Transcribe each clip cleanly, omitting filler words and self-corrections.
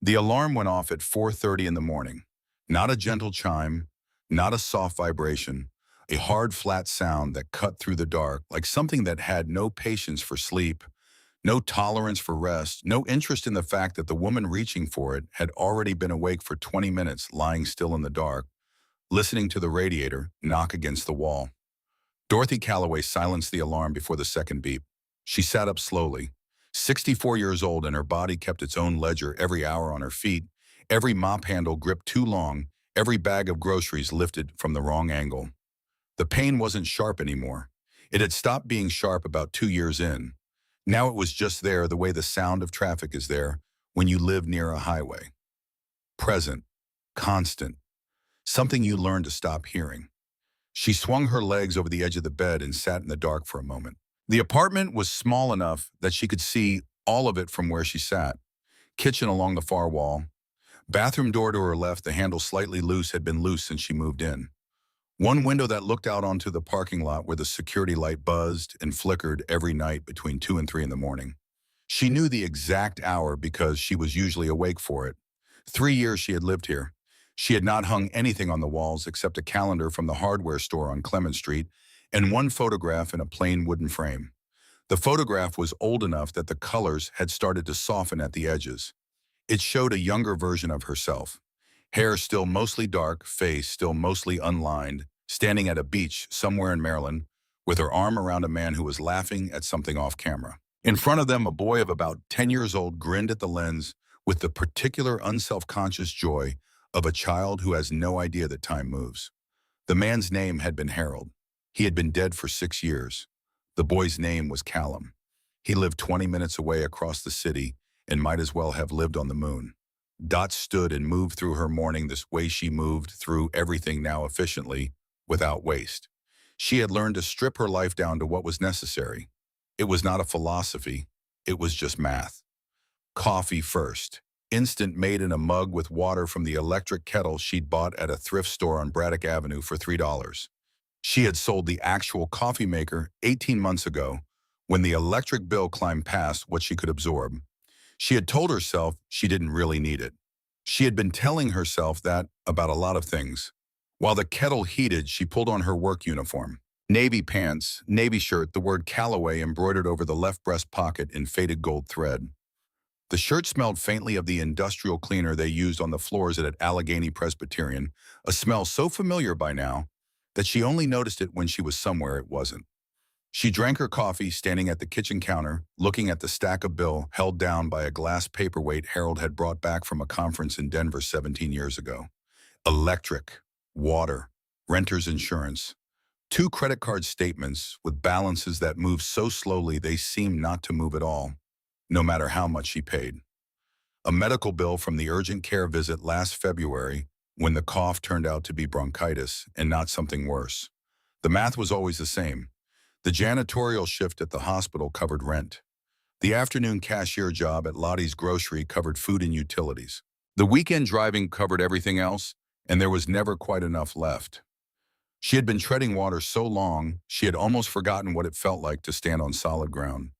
The alarm went off at 4:30 in the morning. Not a gentle chime, not a soft vibration, a hard, flat sound that cut through the dark like something that had no patience for sleep, no tolerance for rest, no interest in the fact that the woman reaching for it had already been awake for 20 minutes lying still in the dark, listening to the radiator knock against the wall. Dorothy Calloway silenced the alarm before the second beep. She sat up slowly. 64 years old, and her body kept its own ledger every hour on her feet, every mop handle gripped too long, every bag of groceries lifted from the wrong angle. The pain wasn't sharp anymore. It had stopped being sharp about 2 years in. Now it was just there the way the sound of traffic is there when you live near a highway. Present, constant, something you learn to stop hearing. She swung her legs over the edge of the bed and sat in the dark for a moment. The apartment was small enough that she could see all of it from where she sat. Kitchen along the far wall. Bathroom door to her left, the handle slightly loose, had been loose since she moved in. One window that looked out onto the parking lot where the security light buzzed and flickered every night between 2 and 3 in the morning. She knew the exact hour because she was usually awake for it. 3 years she had lived here. She had not hung anything on the walls except a calendar from the hardware store on Clement Street and one photograph in a plain wooden frame. The photograph was old enough that the colors had started to soften at the edges. It showed a younger version of herself. Hair still mostly dark, face still mostly unlined, standing at a beach somewhere in Maryland with her arm around a man who was laughing at something off camera. In front of them, a boy of about 10 years old grinned at the lens with the particular unselfconscious joy of a child who has no idea that time moves. The man's name had been Harold. He had been dead for 6 years. The boy's name was Callum. He lived 20 minutes away across the city and might as well have lived on the moon. Dot stood and moved through her morning this way she moved through everything now efficiently, without waste. She had learned to strip her life down to what was necessary. It was not a philosophy, it was just math. Coffee first. Instant, made in a mug with water from the electric kettle she'd bought at a thrift store on Braddock Avenue for $3. She had sold the actual coffee maker 18 months ago when the electric bill climbed past what she could absorb. She had told herself she didn't really need it. She had been telling herself that about a lot of things. While the kettle heated, she pulled on her work uniform. Navy pants, navy shirt, the word Callaway embroidered over the left breast pocket in faded gold thread. The shirt smelled faintly of the industrial cleaner they used on the floors at Allegheny Presbyterian, a smell so familiar by now that she only noticed it when she was somewhere it wasn't. She drank her coffee standing at the kitchen counter, looking at the stack of bill held down by a glass paperweight Harold had brought back from a conference in Denver 17 years ago. Electric, water, renter's insurance, 2 credit card statements with balances that moved so slowly they seemed not to move at all, no matter how much she paid. A medical bill from the urgent care visit last February when the cough turned out to be bronchitis and not something worse. The math was always the same. The janitorial shift at the hospital covered rent. The afternoon cashier job at Lottie's grocery covered food and utilities. The weekend driving covered everything else, and there was never quite enough left. She had been treading water so long, she had almost forgotten what it felt like to stand on solid ground.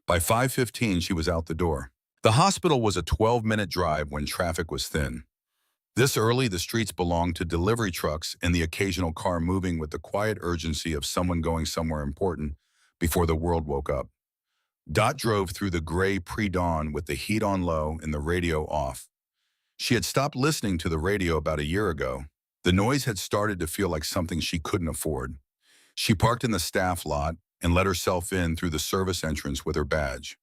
By 5:15, she was out the door. The hospital was a 12-minute drive when traffic was thin. This early, the streets belonged to delivery trucks and the occasional car moving with the quiet urgency of someone going somewhere important before the world woke up. Dot drove through the gray pre-dawn with the heat on low and the radio off. She had stopped listening to the radio about a year ago. The noise had started to feel like something she couldn't afford. She parked in the staff lot and let herself in through the service entrance with her badge.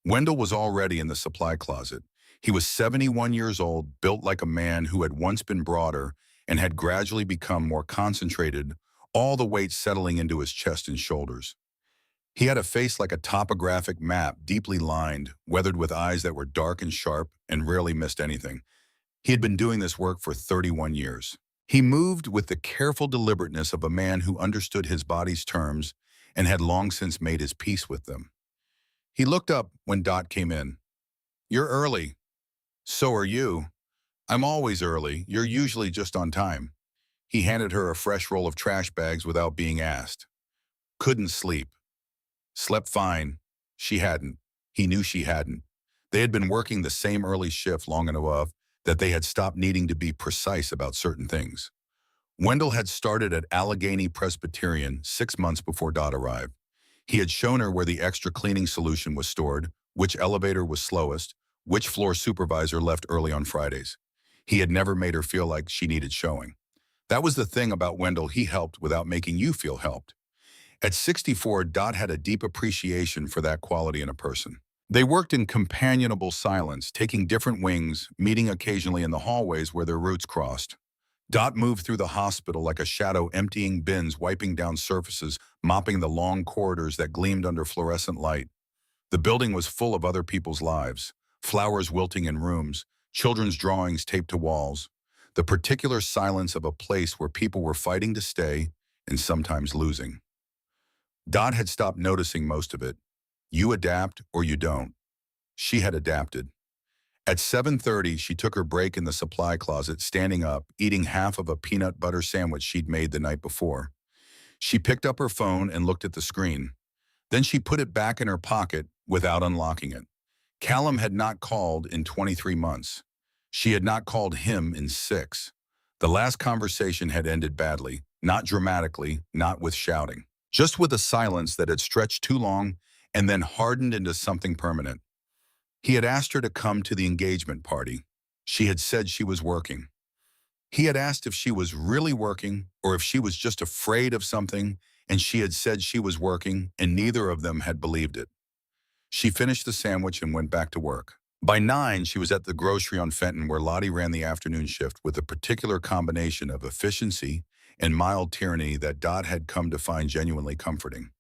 Wendell was already in the supply closet. He was 71 years old, built like a man who had once been broader and had gradually become more concentrated, all the weight settling into his chest and shoulders. He had a face like a topographic map, deeply lined, weathered with eyes that were dark and sharp and rarely missed anything. He had been doing this work for 31 years. He moved with the careful deliberateness of a man who understood his body's terms and had long since made his peace with them. He looked up when Dot came in. "You're early." "So are you." "I'm always early. You're usually just on time." He handed her a fresh roll of trash bags without being asked. "Couldn't sleep." "Slept fine." She hadn't. He knew she hadn't. They had been working the same early shift long enough that they had stopped needing to be precise about certain things. Wendell had started at Allegheny Presbyterian 6 months before Dot arrived. He had shown her where the extra cleaning solution was stored, which elevator was slowest, which floor supervisor left early on Fridays. He had never made her feel like she needed showing. That was the thing about Wendell, he helped without making you feel helped. At 64, Dot had a deep appreciation for that quality in a person. They worked in companionable silence, taking different wings, meeting occasionally in the hallways where their routes crossed. Dot moved through the hospital like a shadow, emptying bins, wiping down surfaces, mopping the long corridors that gleamed under fluorescent light. The building was full of other people's lives, flowers wilting in rooms, children's drawings taped to walls, the particular silence of a place where people were fighting to stay and sometimes losing. Dot had stopped noticing most of it. You adapt or you don't. She had adapted. At 7:30, she took her break in the supply closet, standing up, eating half of a peanut butter sandwich she'd made the night before. She picked up her phone and looked at the screen. Then she put it back in her pocket without unlocking it. Callum had not called in 23 months. She had not called him in 6. The last conversation had ended badly, not dramatically, not with shouting, just with a silence that had stretched too long and then hardened into something permanent. He had asked her to come to the engagement party. She had said she was working. He had asked if she was really working or if she was just afraid of something, and she had said she was working, and neither of them had believed it. She finished the sandwich and went back to work. By 9, she was at the grocery on Fenton where Lottie ran the afternoon shift with a particular combination of efficiency and mild tyranny that Dot had come to find genuinely comforting.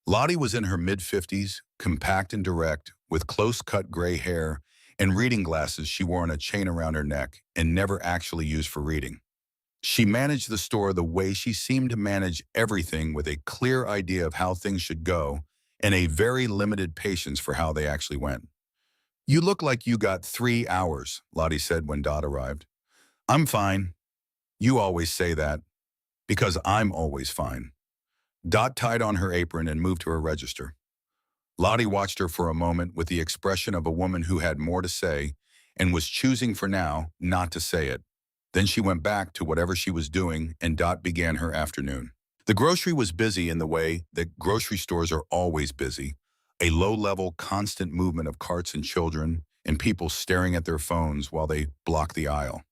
Lottie was in her mid-50s, compact and direct, with close-cut gray hair and reading glasses she wore on a chain around her neck and never actually used for reading. She managed the store the way she seemed to manage everything, with a clear idea of how things should go and a very limited patience for how they actually went. "You look like you got 3 hours," Lottie said when Dot arrived. "I'm fine." "You always say that." "Because I'm always fine." Dot tied on her apron and moved to her register. Lottie watched her for a moment with the expression of a woman who had more to say and was choosing for now not to say it. Then she went back to whatever she was doing, and Dot began her afternoon. The grocery was busy in the way that grocery stores are always busy, a low-level, constant movement of carts and children and people staring at their phones while they block the aisle.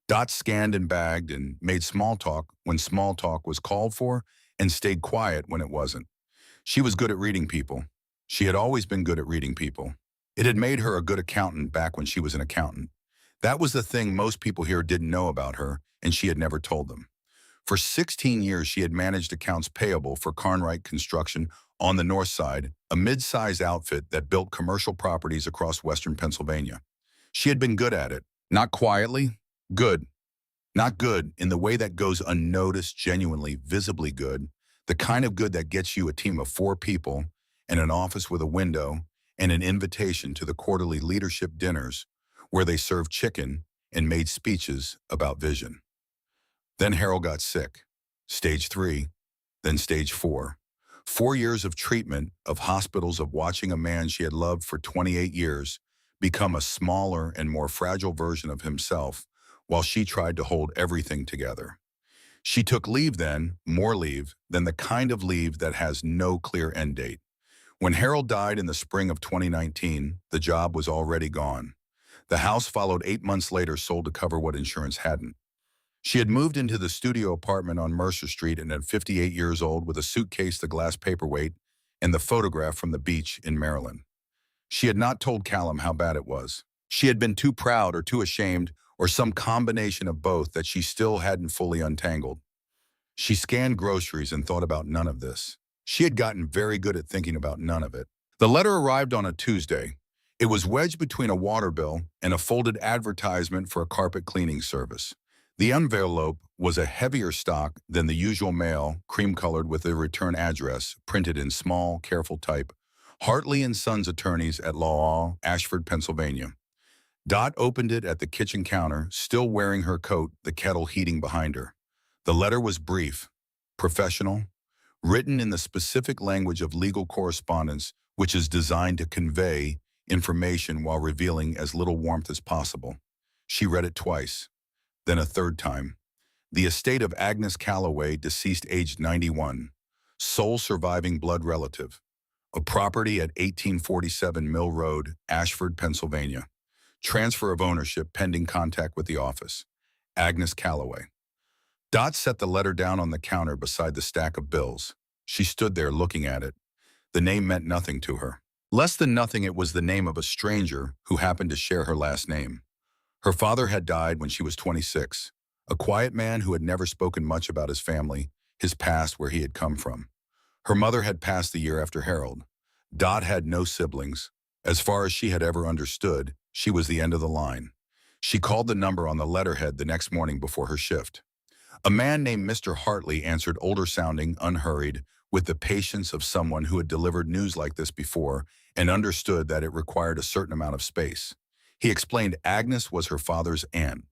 Dot scanned and bagged and made small talk when small talk was called for and stayed quiet when it wasn't. She was good at reading people. She had always been good at reading people. It had made her a good accountant back when she was an accountant. That was the thing most people here didn't know about her, and she had never told them. For 16 years, she had managed accounts payable for Carnwright Construction on the north side, a mid-sized outfit that built commercial properties across western Pennsylvania. She had been good at it, not quietly, good. Not good in the way that goes unnoticed, genuinely, visibly good, the kind of good that gets you a team of 4 people and an office with a window and an invitation to the quarterly leadership dinners where they served chicken and made speeches about vision. Then Harold got sick. Stage 3, then stage 4. 4 years of treatment, of hospitals, of watching a man she had loved for 28 years become a smaller and more fragile version of himself while she tried to hold everything together. She took leave then, more leave than the kind of leave that has no clear end date. When Harold died in the spring of 2019, the job was already gone. The house followed 8 months later, sold to cover what insurance hadn't. She had moved into the studio apartment on Mercer Street and at 58 years old with a suitcase, the glass paperweight, and the photograph from the beach in Maryland. She had not told Callum how bad it was. She had been too proud or too ashamed or some combination of both that she still hadn't fully untangled. She scanned groceries and thought about none of this. She had gotten very good at thinking about none of it. The letter arrived on a Tuesday. It was wedged between a water bill and a folded advertisement for a carpet cleaning service. The envelope was a heavier stock than the usual mail, cream-colored with a return address, printed in small, careful type. Hartley and Sons Attorneys at Law, Ashford, Pennsylvania. Dot opened it at the kitchen counter, still wearing her coat, the kettle heating behind her. The letter was brief, professional, written in the specific language of legal correspondence, which is designed to convey information while revealing as little warmth as possible. She read it twice, then a third time. The estate of Agnes Calloway, deceased aged 91, sole surviving blood relative. A property at 1847 Mill Road, Ashford, Pennsylvania. Transfer of ownership pending contact with the office. Agnes Calloway. Dot set the letter down on the counter beside the stack of bills. She stood there looking at it. The name meant nothing to her. Less than nothing, it was the name of a stranger who happened to share her last name. Her father had died when she was 26, a quiet man who had never spoken much about his family, his past, where he had come from. Her mother had passed the year after Harold. Dot had no siblings. As far as she had ever understood, she was the end of the line. She called the number on the letterhead the next morning before her shift. A man named Mr. Hartley answered, older-sounding, unhurried, with the patience of someone who had delivered news like this before and understood that it required a certain amount of space. He explained Agnes was her father's aunt,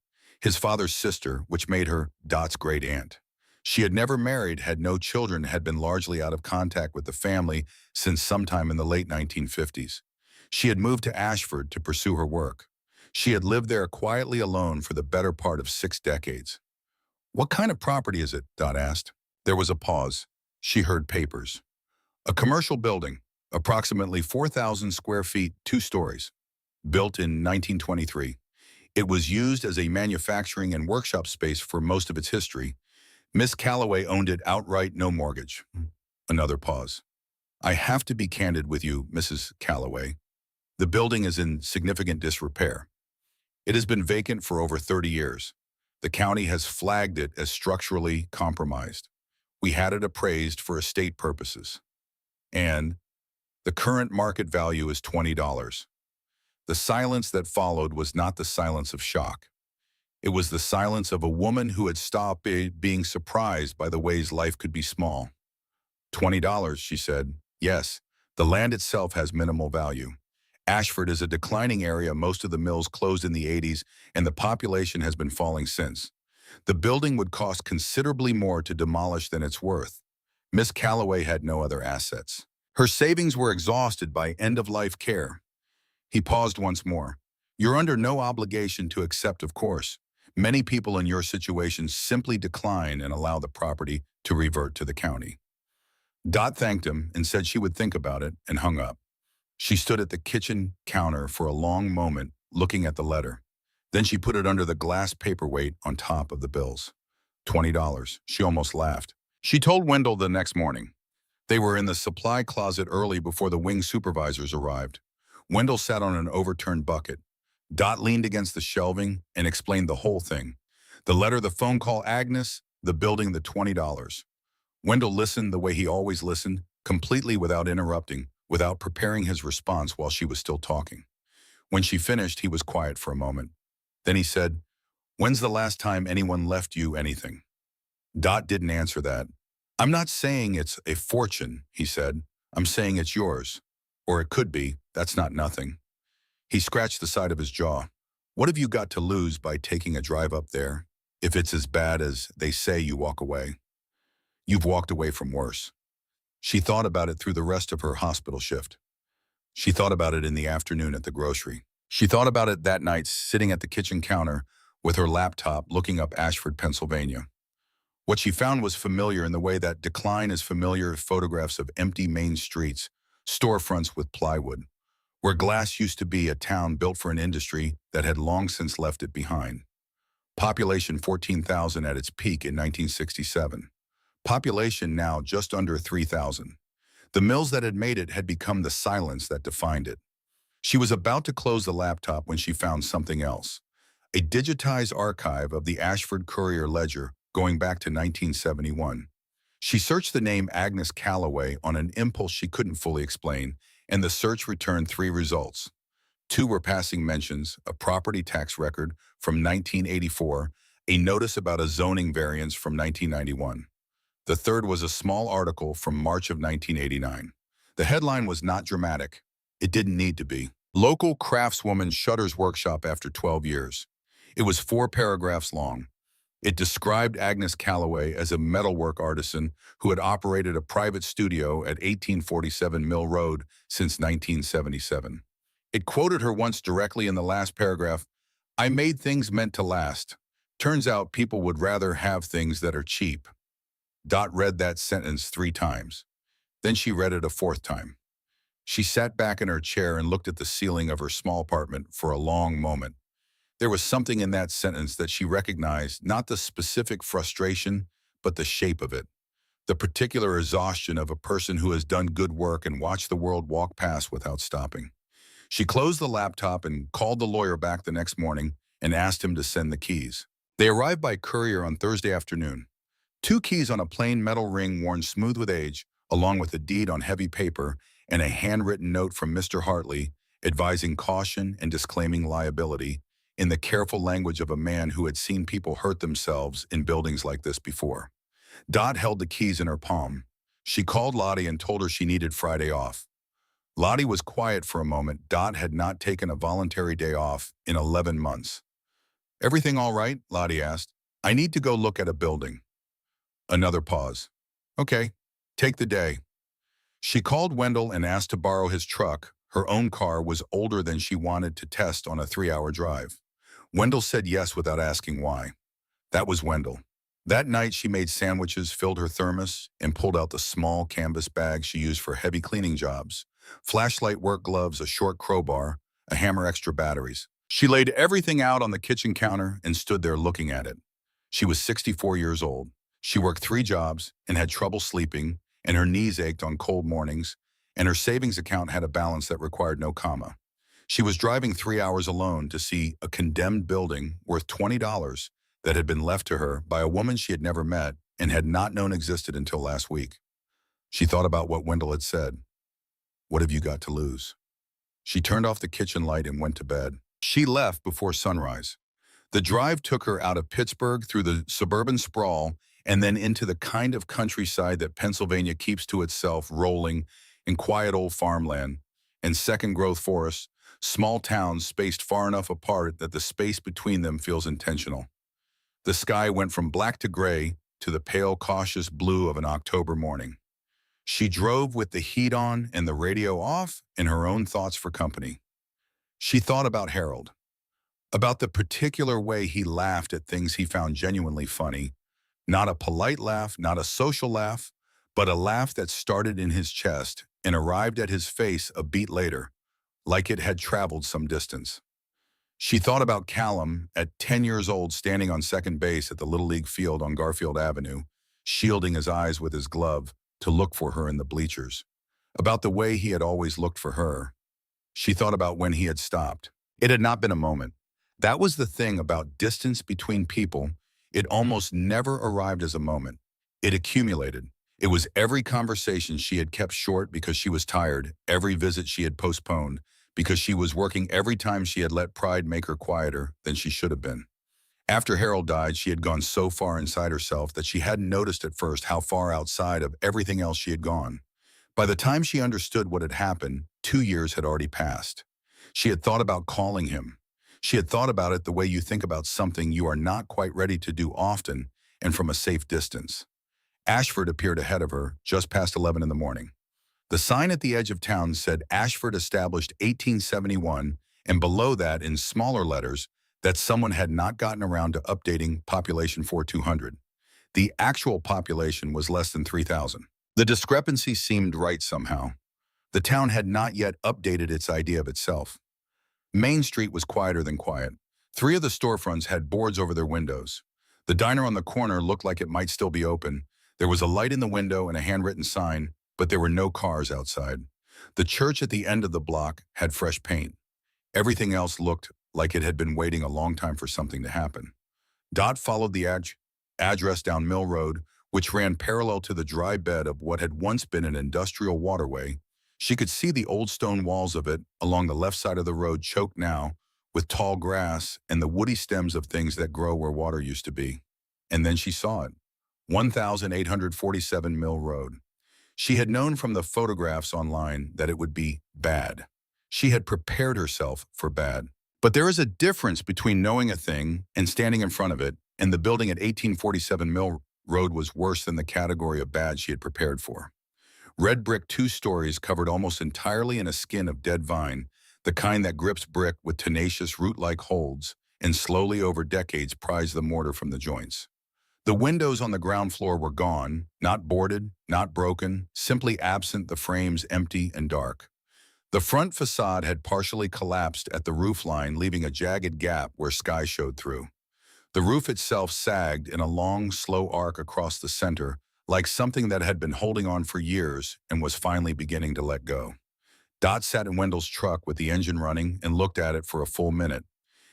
his father's sister, which made her Dot's great-aunt. She had never married, had no children, had been largely out of contact with the family since sometime in the late 1950s. She had moved to Ashford to pursue her work. She had lived there quietly alone for the better part of 6 decades. "What kind of property is it?" Dot asked. There was a pause. She heard papers. "A commercial building, approximately 4,000 square feet, 2 stories. Built in 1923. It was used as a manufacturing and workshop space for most of its history. Miss Calloway owned it outright, no mortgage." Another pause. "I have to be candid with you, Mrs. Calloway. The building is in significant disrepair. It has been vacant for over 30 years. The county has flagged it as structurally compromised. We had it appraised for estate purposes. And the current market value is $20. The silence that followed was not the silence of shock. It was the silence of a woman who had stopped being surprised by the ways life could be small. $20, she said. Yes, the land itself has minimal value. Ashford is a declining area. Most of the mills closed in the 80s, and the population has been falling since. The building would cost considerably more to demolish than it's worth. Miss Calloway had no other assets. Her savings were exhausted by end-of-life care." He paused once more. "You're under no obligation to accept, of course. Many people in your situation simply decline and allow the property to revert to the county." Dot thanked him and said she would think about it and hung up. She stood at the kitchen counter for a long moment, looking at the letter. Then she put it under the glass paperweight on top of the bills. $20. She almost laughed. She told Wendell the next morning. They were in the supply closet early before the wing supervisors arrived. Wendell sat on an overturned bucket. Dot leaned against the shelving and explained the whole thing. The letter, the phone call, Agnes, the building, the $20. Wendell listened the way he always listened, completely without interrupting, without preparing his response while she was still talking. When she finished, he was quiet for a moment. Then he said, "When's the last time anyone left you anything?" Dot didn't answer that. "I'm not saying it's a fortune," he said. "I'm saying it's yours. Or it could be. That's not nothing." He scratched the side of his jaw. "What have you got to lose by taking a drive up there? If it's as bad as they say, you walk away. You've walked away from worse." She thought about it through the rest of her hospital shift. She thought about it in the afternoon at the grocery. She thought about it that night sitting at the kitchen counter with her laptop looking up Ashford, Pennsylvania. What she found was familiar in the way that decline is familiar: photographs of empty main streets, storefronts with plywood, where glass used to be, a town built for an industry that had long since left it behind. Population 14,000 at its peak in 1967. Population now just under 3,000. The mills that had made it had become the silence that defined it. She was about to close the laptop when she found something else. A digitized archive of the Ashford Courier-Ledger going back to 1971. She searched the name Agnes Calloway on an impulse she couldn't fully explain, and the search returned 3 results. 2 were passing mentions: a property tax record from 1984, a notice about a zoning variance from 1991. The third was a small article from March of 1989. The headline was not dramatic. It didn't need to be. Local craftswoman shutters workshop after 12 years. It was 4 paragraphs long. It described Agnes Calloway as a metalwork artisan who had operated a private studio at 1847 Mill Road since 1977. It quoted her once directly in the last paragraph, "I made things meant to last. Turns out people would rather have things that are cheap." Dot read that sentence 3 times. Then she read it a fourth time. She sat back in her chair and looked at the ceiling of her small apartment for a long moment. There was something in that sentence that she recognized, not the specific frustration, but the shape of it. The particular exhaustion of a person who has done good work and watched the world walk past without stopping. She closed the laptop and called the lawyer back the next morning and asked him to send the keys. They arrived by courier on Thursday afternoon. 2 keys on a plain metal ring worn smooth with age, along with a deed on heavy paper and a handwritten note from Mr. Hartley advising caution and disclaiming liability in the careful language of a man who had seen people hurt themselves in buildings like this before. Dot held the keys in her palm. She called Lottie and told her she needed Friday off. Lottie was quiet for a moment. Dot had not taken a voluntary day off in 11 months. "Everything all right?" Lottie asked. "I need to go look at a building." Another pause. "Okay, take the day." She called Wendell and asked to borrow his truck. Her own car was older than she wanted to test on a 3-hour drive. Wendell said yes without asking why. That was Wendell. That night she made sandwiches, filled her thermos, and pulled out the small canvas bag she used for heavy cleaning jobs. Flashlight, work gloves, a short crowbar, a hammer, extra batteries. She laid everything out on the kitchen counter and stood there looking at it. She was 64 years old. She worked 3 jobs and had trouble sleeping, and her knees ached on cold mornings, and her savings account had a balance that required no comma. She was driving 3 hours alone to see a condemned building worth $20 that had been left to her by a woman she had never met and had not known existed until last week. She thought about what Wendell had said. "What have you got to lose?" She turned off the kitchen light and went to bed. She left before sunrise. The drive took her out of Pittsburgh through the suburban sprawl and then into the kind of countryside that Pennsylvania keeps to itself, rolling in quiet old farmland and second-growth forests, small towns spaced far enough apart that the space between them feels intentional. The sky went from black to gray to the pale, cautious blue of an October morning. She drove with the heat on and the radio off and her own thoughts for company. She thought about Harold, about the particular way he laughed at things he found genuinely funny. Not a polite laugh, not a social laugh, but a laugh that started in his chest and arrived at his face a beat later, like it had traveled some distance. She thought about Callum at 10 years old standing on second base at the Little League field on Garfield Avenue, shielding his eyes with his glove to look for her in the bleachers. About the way he had always looked for her. She thought about when he had stopped. It had not been a moment. That was the thing about distance between people. It almost never arrived as a moment. It accumulated. It was every conversation she had kept short because she was tired, every visit she had postponed because she was working, every time she had let pride make her quieter than she should have been. After Harold died, she had gone so far inside herself that she hadn't noticed at first how far outside of everything else she had gone. By the time she understood what had happened, 2 years had already passed. She had thought about calling him. She had thought about it the way you think about something you are not quite ready to do often and from a safe distance. Ashford appeared ahead of her, just past 11 in the morning. The sign at the edge of town said Ashford established 1871, and below that, in smaller letters, that someone had not gotten around to updating population 4200. The actual population was less than 3,000. The discrepancy seemed right somehow. The town had not yet updated its idea of itself. Main Street was quieter than quiet. 3 of the storefronts had boards over their windows. The diner on the corner looked like it might still be open. There was a light in the window and a handwritten sign, but there were no cars outside. The church at the end of the block had fresh paint. Everything else looked like it had been waiting a long time for something to happen. Dot followed the address down Mill Road, which ran parallel to the dry bed of what had once been an industrial waterway. She could see the old stone walls of it along the left side of the road choked now with tall grass and the woody stems of things that grow where water used to be. And then she saw it. 1847 Mill Road. She had known from the photographs online that it would be bad. She had prepared herself for bad. But there is a difference between knowing a thing and standing in front of it, and the building at 1847 Mill Road was worse than the category of bad she had prepared for. Red brick 2 stories covered almost entirely in a skin of dead vine the kind that grips brick with tenacious root-like holds and slowly over decades pries the mortar from the joints. The windows on the ground floor were gone, not boarded, not broken, simply absent, the frames empty and dark. The front facade had partially collapsed at the roofline, leaving a jagged gap where sky showed through. The roof itself sagged in a long, slow arc across the center, like something that had been holding on for years and was finally beginning to let go. Dot sat in Wendell's truck with the engine running and looked at it for a full minute.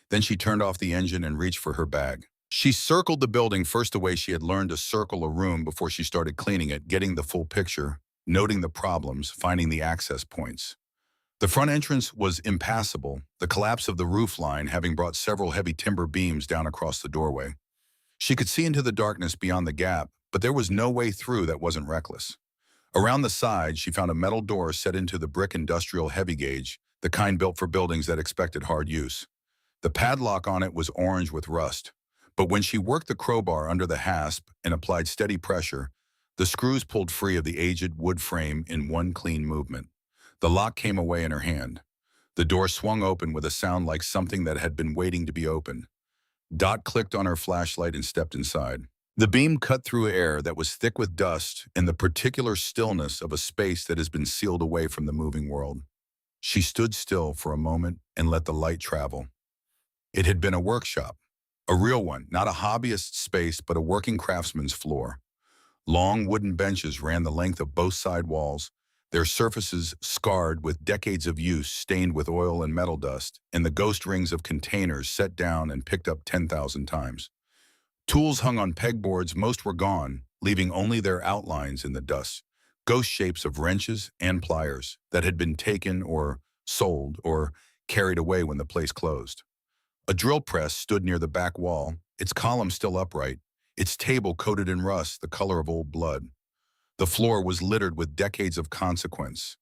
Then she turned off the engine and reached for her bag. She circled the building first the way she had learned to circle a room before she started cleaning it, getting the full picture, noting the problems, finding the access points. The front entrance was impassable, the collapse of the roof line having brought several heavy timber beams down across the doorway. She could see into the darkness beyond the gap, but there was no way through that wasn't reckless. Around the side, she found a metal door set into the brick industrial heavy gauge, the kind built for buildings that expected hard use. The padlock on it was orange with rust, but when she worked the crowbar under the hasp and applied steady pressure, the screws pulled free of the aged wood frame in one clean movement. The lock came away in her hand. The door swung open with a sound like something that had been waiting to be opened. Dot clicked on her flashlight and stepped inside. The beam cut through air that was thick with dust and the particular stillness of a space that has been sealed away from the moving world. She stood still for a moment and let the light travel. It had been a workshop, a real one, not a hobbyist space, but a working craftsman's floor. Long wooden benches ran the length of both side walls, their surfaces scarred with decades of use, stained with oil and metal dust, and the ghost rings of containers set down and picked up 10,000 times. Tools hung on pegboards, most were gone, leaving only their outlines in the dust, ghost shapes of wrenches and pliers that had been taken or sold or carried away when the place closed. A drill press stood near the back wall, its column still upright, its table coated in rust, the color of old blood. The floor was littered with decades of consequence.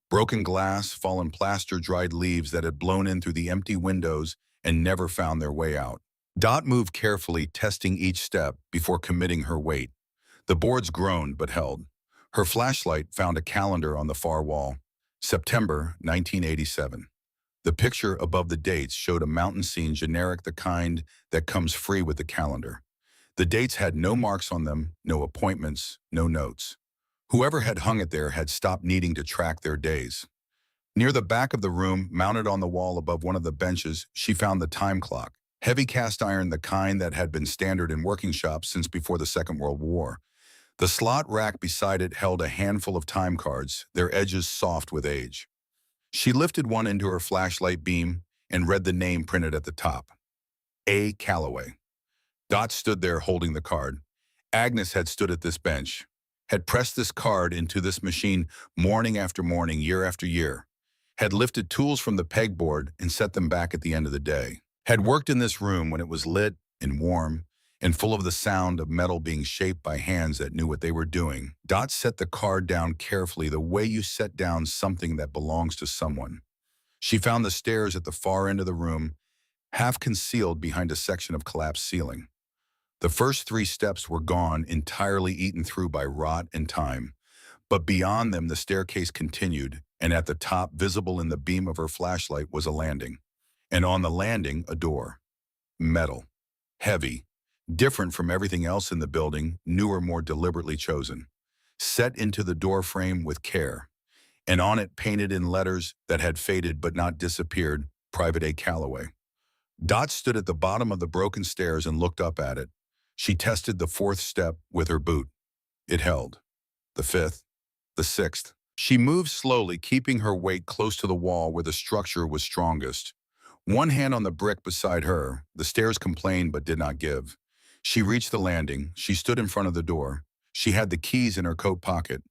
Broken glass, fallen plaster, dried leaves that had blown in through the empty windows and never found their way out. Dot moved carefully, testing each step before committing her weight. The boards groaned but held. Her flashlight found a calendar on the far wall. September 1987. The picture above the dates showed a mountain scene, generic, the kind that comes free with the calendar. The dates had no marks on them, no appointments, no notes. Whoever had hung it there had stopped needing to track their days. Near the back of the room, mounted on the wall above one of the benches, she found the time clock, heavy cast iron, the kind that had been standard in working shops since before the Second World War. The slot rack beside it held a handful of time cards, their edges soft with age. She lifted one into her flashlight beam and read the name printed at the top. A. Calloway. Dot stood there holding the card. Agnes had stood at this bench, had pressed this card into this machine morning after morning, year after year, had lifted tools from the pegboard and set them back at the end of the day, had worked in this room when it was lit and warm and full of the sound of metal being shaped by hands that knew what they were doing. Dot set the card down carefully, the way you set down something that belongs to someone. She found the stairs at the far end of the room, half concealed behind a section of collapsed ceiling. The first 3 steps were gone, entirely eaten through by rot and time. But beyond them, the staircase continued, and at the top, visible in the beam of her flashlight, was a landing. And on the landing, a door. Metal. Heavy. Different from everything else in the building, newer, more deliberately chosen. Set into the door frame with care. And on it, painted in letters that had faded but not disappeared, Private A. Calloway. Dot stood at the bottom of the broken stairs and looked up at it. She tested the 4th step with her boot. It held. The 5th. The 6th. She moved slowly, keeping her weight close to the wall where the structure was strongest. One hand on the brick beside her, the stairs complained but did not give. She reached the landing. She stood in front of the door. She had the keys in her coat pocket.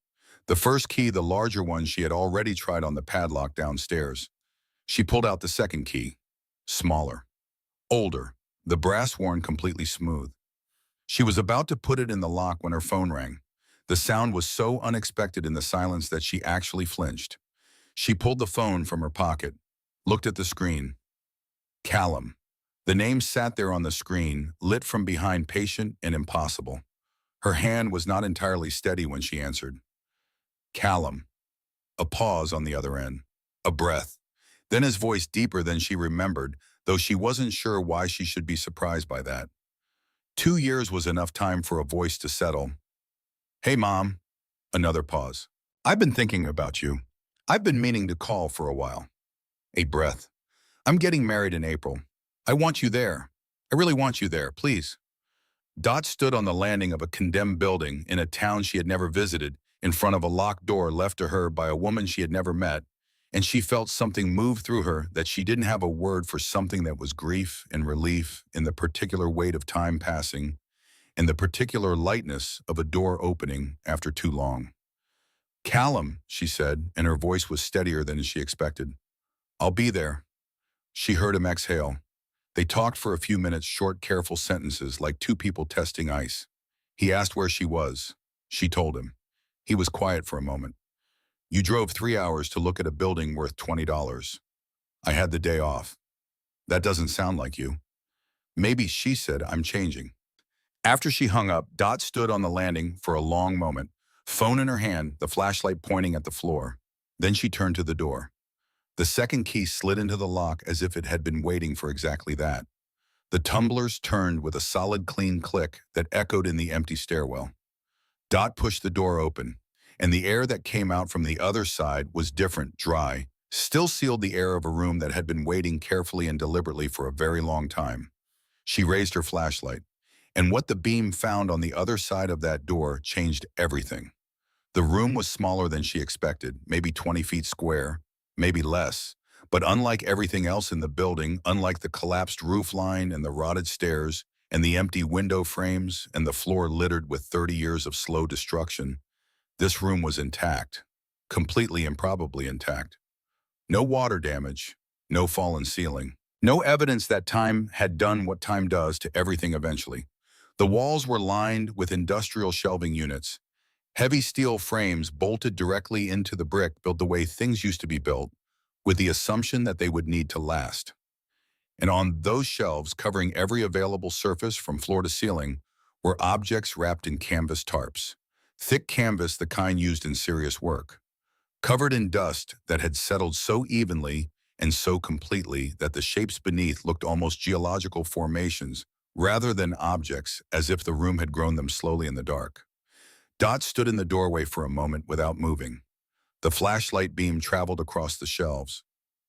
The first key, the larger one, she had already tried on the padlock downstairs. She pulled out the second key. Smaller. Older. The brass worn completely smooth. She was about to put it in the lock when her phone rang. The sound was so unexpected in the silence that she actually flinched. She pulled the phone from her pocket, looked at the screen. Callum. The name sat there on the screen, lit from behind, patient and impossible. Her hand was not entirely steady when she answered. Callum. A pause on the other end. A breath. Then his voice deeper than she remembered, though she wasn't sure why she should be surprised by that. 2 years was enough time for a voice to settle. Hey, Mom. Another pause. I've been thinking about you. I've been meaning to call for a while. A breath. I'm getting married in April. I want you there. I really want you there, please. Dot stood on the landing of a condemned building in a town she had never visited, in front of a locked door left to her by a woman she had never met, and she felt something move through her that she didn't have a word for, something that was grief and relief in the particular weight of time passing and the particular lightness of a door opening after too long. Callum, she said, and her voice was steadier than she expected. I'll be there. She heard him exhale. They talked for a few minutes, short, careful sentences like two people testing ice. He asked where she was. She told him. He was quiet for a moment. You drove 3 hours to look at a building worth $20. I had the day off. That doesn't sound like you. Maybe, she said, I'm changing. After she hung up, Dot stood on the landing for a long moment, phone in her hand, the flashlight pointing at the floor. Then she turned to the door. The second key slid into the lock as if it had been waiting for exactly that. The tumblers turned with a solid, clean click that echoed in the empty stairwell. Dot pushed the door open, and the air that came out from the other side was different, dry, still sealed the air of a room that had been waiting carefully and deliberately for a very long time. She raised her flashlight, and what the beam found on the other side of that door changed everything. The room was smaller than she expected, maybe 20 feet square, maybe less, but unlike everything else in the building, unlike the collapsed roof line and the rotted stairs and the empty window frames and the floor littered with 30 years of slow destruction, this room was intact, completely and probably intact. No water damage, no fallen ceiling, no evidence that time had done what time does to everything eventually. The walls were lined with industrial shelving units, heavy steel frames bolted directly into the brick built the way things used to be built, with the assumption that they would need to last. And on those shelves, covering every available surface from floor to ceiling, were objects wrapped in canvas tarps, thick canvas the kind used in serious work, covered in dust that had settled so evenly and so completely that the shapes beneath looked almost geological formations rather than objects, as if the room had grown them slowly in the dark. Dot stood in the doorway for a moment without moving. The flashlight beam traveled across the shelves,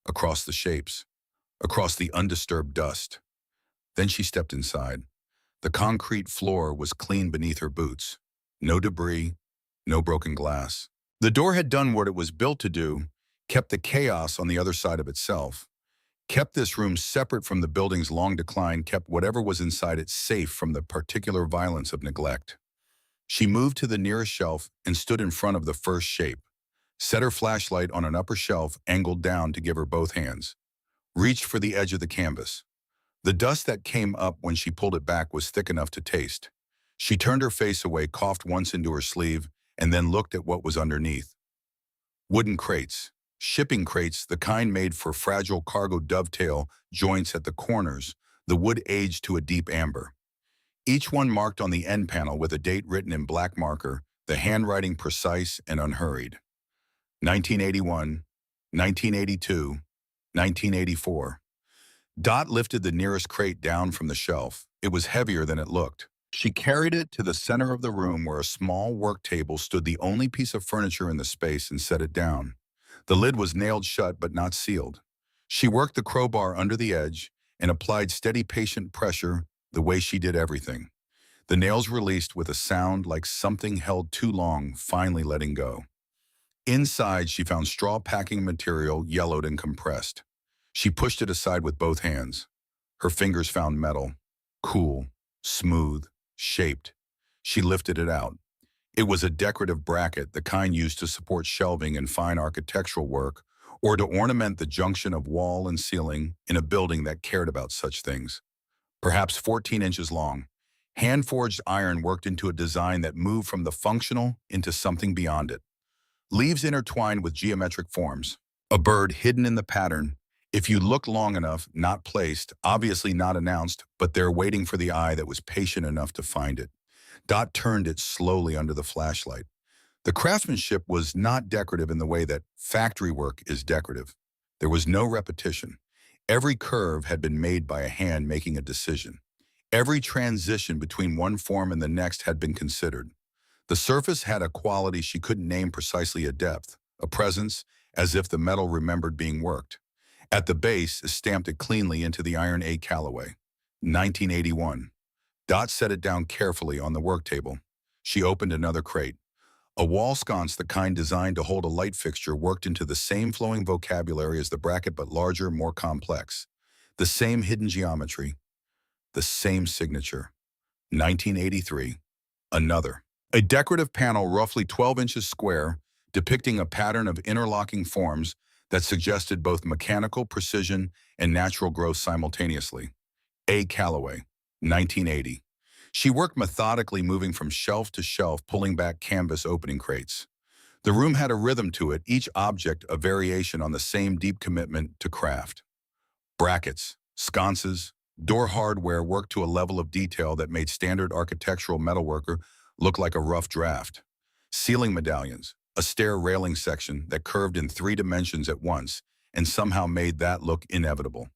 across the shapes, across the undisturbed dust. Then she stepped inside. The concrete floor was clean beneath her boots. No debris, no broken glass. The door had done what it was built to do, kept the chaos on the other side of itself, kept this room separate from the building's long decline, kept whatever was inside it safe from the particular violence of neglect. She moved to the nearest shelf and stood in front of the first shape, set her flashlight on an upper shelf angled down to give her both hands, reached for the edge of the canvas. The dust that came up when she pulled it back was thick enough to taste. She turned her face away, coughed once into her sleeve, and then looked at what was underneath. Wooden crates, shipping crates, the kind made for fragile cargo dovetail joints at the corners, the wood aged to a deep amber. Each one marked on the end panel with a date written in black marker, the handwriting precise and unhurried. 1981, 1982, 1984. Dot lifted the nearest crate down from the shelf. It was heavier than it looked. She carried it to the center of the room where a small work table stood, the only piece of furniture in the space, and set it down. The lid was nailed shut but not sealed. She worked the crowbar under the edge and applied steady, patient pressure the way she did everything. The nails released with a sound like something held too long, finally letting go. Inside, she found straw packing material, yellowed and compressed. She pushed it aside with both hands. Her fingers found metal, cool, smooth, shaped. She lifted it out. It was a decorative bracket, the kind used to support shelving and fine architectural work, or to ornament the junction of wall and ceiling in a building that cared about such things. Perhaps 14 inches long, hand-forged iron worked into a design that moved from the functional into something beyond it. Leaves intertwined with geometric forms. A bird hidden in the pattern. If you look long enough, not placed, obviously not announced, but there waiting for the eye that was patient enough to find it. Dot turned it slowly under the flashlight. The craftsmanship was not decorative in the way that factory work is decorative. There was no repetition. Every curve had been made by a hand making a decision. Every transition between one form and the next had been considered. The surface had a quality she couldn't name precisely, a depth, a presence, as if the metal remembered being worked. At the base, stamped it cleanly into the iron A Callaway. 1981. Dot set it down carefully on the work table. She opened another crate. A wall sconce, the kind designed to hold a light fixture, worked into the same flowing vocabulary as the bracket, but larger, more complex. The same hidden geometry. The same signature. 1983. Another. A decorative panel roughly 12 inches square, depicting a pattern of interlocking forms that suggested both mechanical precision and natural growth simultaneously. A. Callaway, 1980. She worked methodically, moving from shelf to shelf, pulling back canvas opening crates. The room had a rhythm to it, each object a variation on the same deep commitment to craft. Brackets, sconces, door hardware worked to a level of detail that made standard architectural metalwork look like a rough draft. Ceiling medallions, a stair railing section that curved in 3 dimensions at once and somehow made that look inevitable.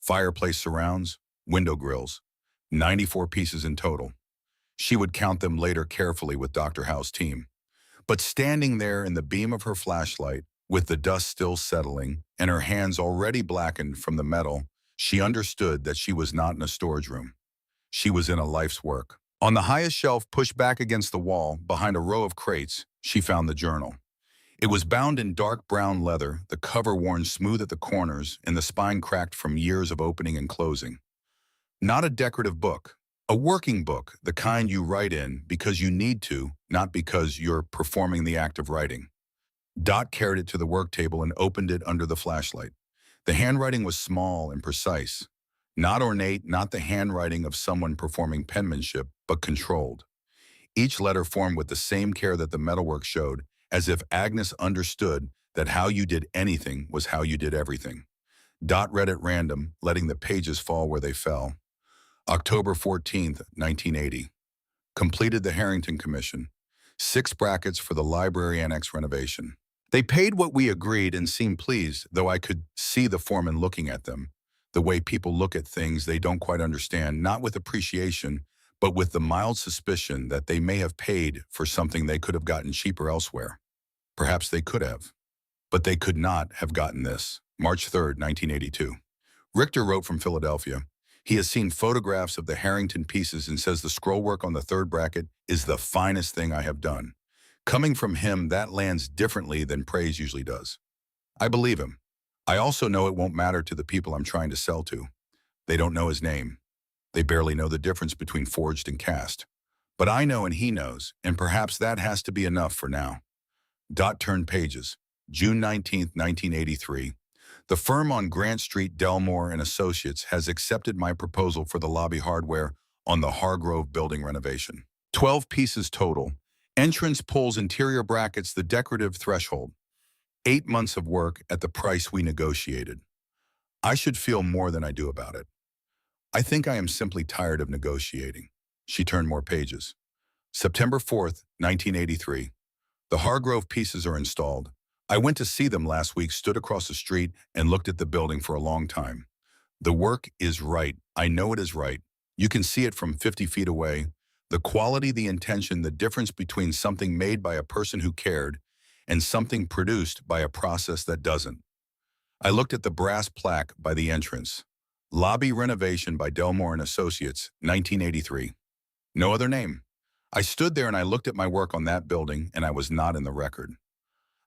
Fireplace surrounds, window grills, 94 pieces in total. She would count them later carefully with Dr. Howe's team. But standing there in the beam of her flashlight, with the dust still settling and her hands already blackened from the metal, she understood that she was not in a storage room. She was in a life's work. On the highest shelf, pushed back against the wall, behind a row of crates, she found the journal. It was bound in dark brown leather, the cover worn smooth at the corners and the spine cracked from years of opening and closing. Not a decorative book, a working book, the kind you write in because you need to, not because you're performing the act of writing. Dot carried it to the work table and opened it under the flashlight. The handwriting was small and precise. Not ornate, not the handwriting of someone performing penmanship, but controlled. Each letter formed with the same care that the metalwork showed, as if Agnes understood that how you did anything was how you did everything. Dot read at random, letting the pages fall where they fell. October 14th, 1980. Completed the Harrington Commission. 6 brackets for the library annex renovation. They paid what we agreed and seemed pleased, though I could see the foreman looking at them. The way people look at things they don't quite understand, not with appreciation, but with the mild suspicion that they may have paid for something they could have gotten cheaper elsewhere. Perhaps they could have. But they could not have gotten this. March 3rd, 1982. Richter wrote from Philadelphia. He has seen photographs of the Harrington pieces and says the scrollwork on the 3rd bracket is the finest thing I have done. Coming from him, that lands differently than praise usually does. I believe him. I also know it won't matter to the people I'm trying to sell to. They don't know his name. They barely know the difference between forged and cast. But I know and he knows, and perhaps that has to be enough for now. Dot turned pages. June 19th, 1983. The firm on Grant Street, Delmore and Associates, has accepted my proposal for the lobby hardware on the Hargrove building renovation. 12 pieces total. Entrance pulls, interior brackets, the decorative threshold. 8 months of work at the price we negotiated. I should feel more than I do about it. I think I am simply tired of negotiating. She turned more pages. September 4th, 1983. The Hargrove pieces are installed. I went to see them last week, stood across the street, and looked at the building for a long time. The work is right. I know it is right. You can see it from 50 feet away. The quality, the intention, the difference between something made by a person who cared and something produced by a process that doesn't. I looked at the brass plaque by the entrance. Lobby renovation by Delmore and Associates, 1983. No other name. I stood there and I looked at my work on that building, and I was not in the record.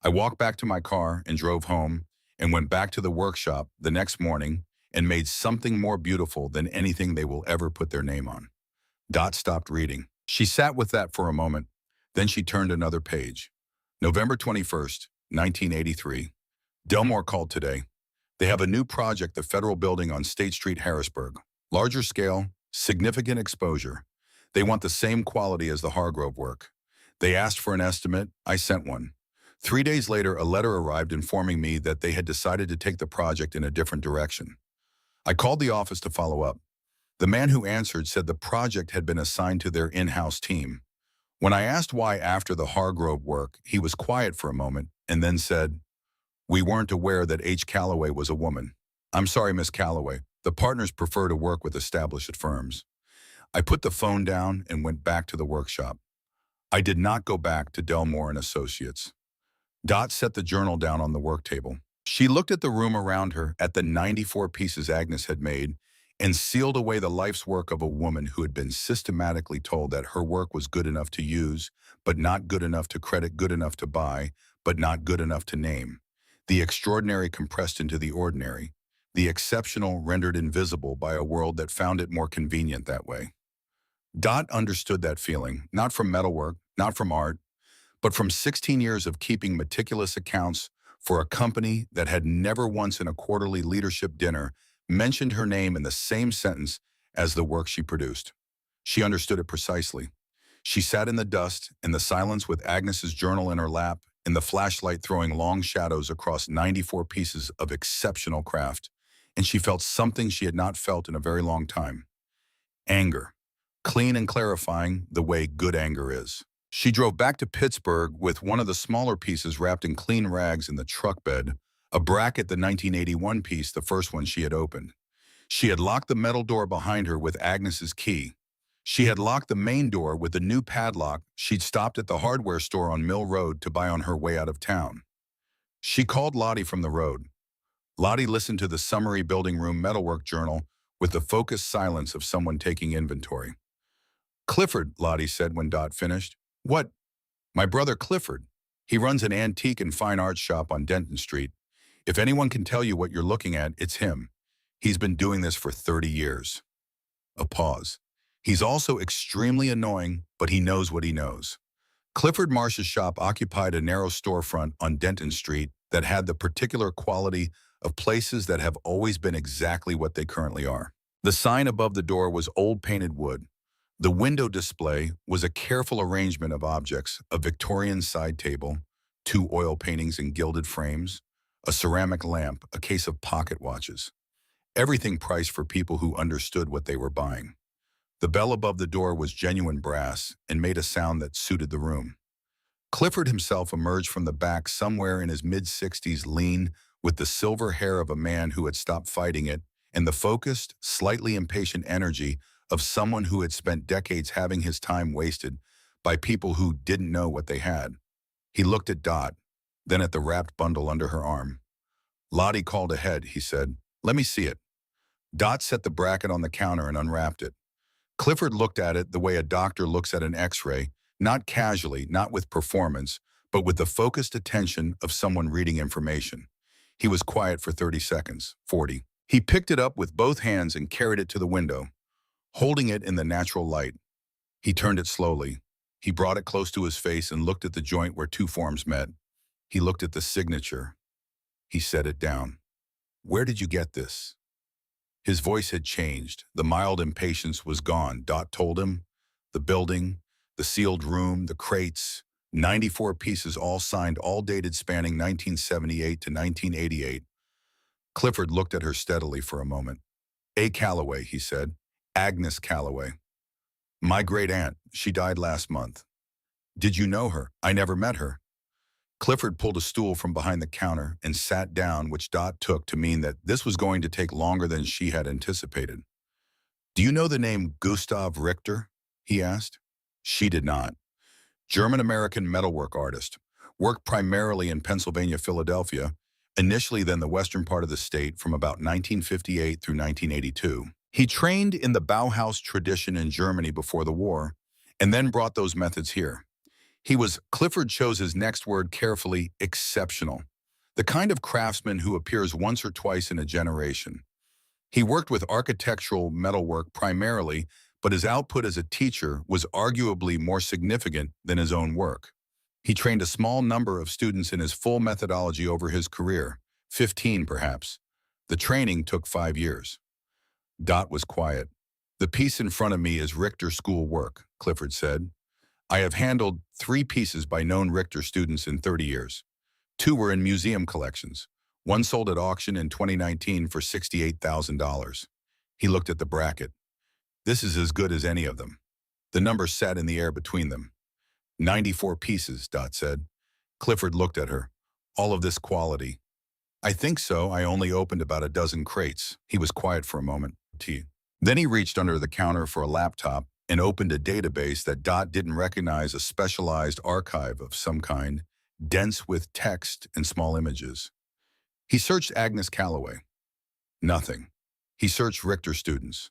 I walked back to my car and drove home and went back to the workshop the next morning and made something more beautiful than anything they will ever put their name on. Dot stopped reading. She sat with that for a moment. Then she turned another page. November 21st, 1983. Delmore called today. They have a new project, the federal building on State Street, Harrisburg. Larger scale, significant exposure. They want the same quality as the Hargrove work. They asked for an estimate. I sent one. 3 days later, a letter arrived informing me that they had decided to take the project in a different direction. I called the office to follow up. The man who answered said the project had been assigned to their in-house team. When I asked why after the Hargrove work, he was quiet for a moment and then said, We weren't aware that H. Calloway was a woman. I'm sorry, Miss Calloway. The partners prefer to work with established firms. I put the phone down and went back to the workshop. I did not go back to Delmore and Associates. Dot set the journal down on the work table. She looked at the room around her, at the 94 pieces Agnes had made, and sealed away the life's work of a woman who had been systematically told that her work was good enough to use, but not good enough to credit, good enough to buy, but not good enough to name. The extraordinary compressed into the ordinary, the exceptional rendered invisible by a world that found it more convenient that way. Dot understood that feeling, not from metalwork, not from art, but from 16 years of keeping meticulous accounts for a company that had never once in a quarterly leadership dinner mentioned her name in the same sentence as the work she produced. She understood it precisely. She sat in the dust, in the silence with Agnes's journal in her lap, in the flashlight throwing long shadows across 94 pieces of exceptional craft, and she felt something she had not felt in a very long time. Anger. Clean and clarifying, the way good anger is. She drove back to Pittsburgh with one of the smaller pieces wrapped in clean rags in the truck bed, a bracket, the 1981 piece, the first one she had opened. She had locked the metal door behind her with Agnes's key. She had locked the main door with the new padlock she'd stopped at the hardware store on Mill Road to buy on her way out of town. She called Lottie from the road. Lottie listened to the summary building room metalwork journal with the focused silence of someone taking inventory. "Clifford," Lottie said when Dot finished. "What?" "My brother Clifford. He runs an antique and fine art shop on Denton Street. If anyone can tell you what you're looking at, it's him. He's been doing this for 30 years. A pause. "He's also extremely annoying, but he knows what he knows." Clifford Marsh's shop occupied a narrow storefront on Denton Street that had the particular quality of places that have always been exactly what they currently are. The sign above the door was old painted wood. The window display was a careful arrangement of objects: a Victorian side table, 2 oil paintings in gilded frames, a ceramic lamp, a case of pocket watches. Everything priced for people who understood what they were buying. The bell above the door was genuine brass and made a sound that suited the room. Clifford himself emerged from the back somewhere in his mid-60s, lean, with the silver hair of a man who had stopped fighting it, and the focused, slightly impatient energy of someone who had spent decades having his time wasted by people who didn't know what they had. He looked at Dot, then at the wrapped bundle under her arm. "Lottie called ahead," he said. "Let me see it." Dot set the bracket on the counter and unwrapped it. Clifford looked at it the way a doctor looks at an X-ray, not casually, not with performance, but with the focused attention of someone reading information. He was quiet for 30 seconds, 40. He picked it up with both hands and carried it to the window, holding it in the natural light. He turned it slowly. He brought it close to his face and looked at the joint where 2 forms met. He looked at the signature. He set it down. "Where did you get this?" His voice had changed. The mild impatience was gone. Dot told him. The building, the sealed room, the crates, 94 pieces, all signed, all dated, spanning 1978 to 1988. Clifford looked at her steadily for a moment. "A. Calloway," he said. "Agnes Calloway. My great-aunt. She died last month." "Did you know her?" "I never met her." Clifford pulled a stool from behind the counter and sat down, which Dot took to mean that this was going to take longer than she had anticipated. "Do you know the name Gustav Richter?" he asked. She did not. German-American metalwork artist. Worked primarily in Pennsylvania, Philadelphia, initially then the western part of the state from about 1958 through 1982. He trained in the Bauhaus tradition in Germany before the war, and then brought those methods here. Clifford chose his next word carefully, exceptional. The kind of craftsman who appears once or twice in a generation. He worked with architectural metalwork primarily, but his output as a teacher was arguably more significant than his own work. He trained a small number of students in his full methodology over his career, 15 perhaps. The training took 5 years. Dot was quiet. "The piece in front of me is Richter school work," Clifford said. "I have handled 3 pieces by known Richter students in 30 years. 2 were in museum collections. One sold at auction in 2019 for $68,000. He looked at the bracket. "This is as good as any of them." The number sat in the air between them. 94 pieces, Dot said. Clifford looked at her. "All of this quality. I think so. I only opened about a dozen crates. He was quiet for a moment. Then he reached under the counter for a laptop and opened a database that Dot didn't recognize, a specialized archive of some kind, dense with text and small images. He searched Agnes Calloway. Nothing. He searched Richter students.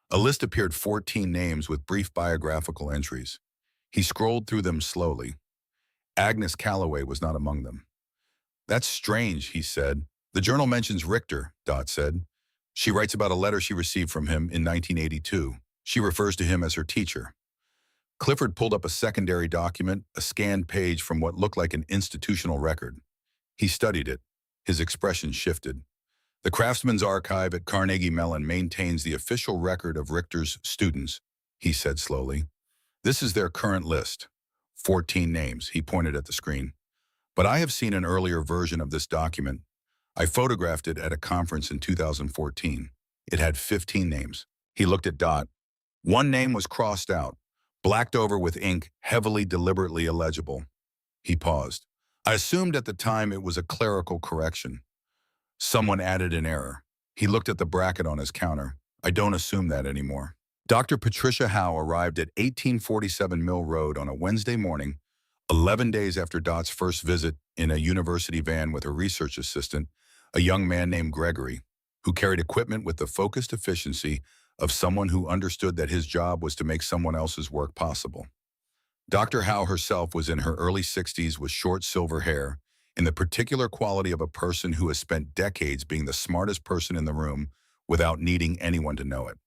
A list appeared, 14 names with brief biographical entries. He scrolled through them slowly. Agnes Calloway was not among them. That's strange, he said. The journal mentions Richter, Dot said. She writes about a letter she received from him in 1982. She refers to him as her teacher. Clifford pulled up a secondary document, a scanned page from what looked like an institutional record. He studied it. His expression shifted. The Craftsman's Archive at Carnegie Mellon maintains the official record of Richter's students, he said slowly. This is their current list. 14 names, he pointed at the screen. But I have seen an earlier version of this document. I photographed it at a conference in 2014. It had 15 names. He looked at Dot. One name was crossed out, blacked over with ink, heavily, deliberately illegible. He paused. I assumed at the time it was a clerical correction. Someone added an error. He looked at the bracket on his counter. I don't assume that anymore. Dr. Patricia Howe arrived at 1847 Mill Road on a Wednesday morning, 11 days after Dot's first visit, in a university van with her research assistant, a young man named Gregory, who carried equipment with the focused efficiency of someone who understood that his job was to make someone else's work possible. Dr. Howe herself was in her early 60s with short silver hair, in the particular quality of a person who has spent decades being the smartest person in the room without needing anyone to know it.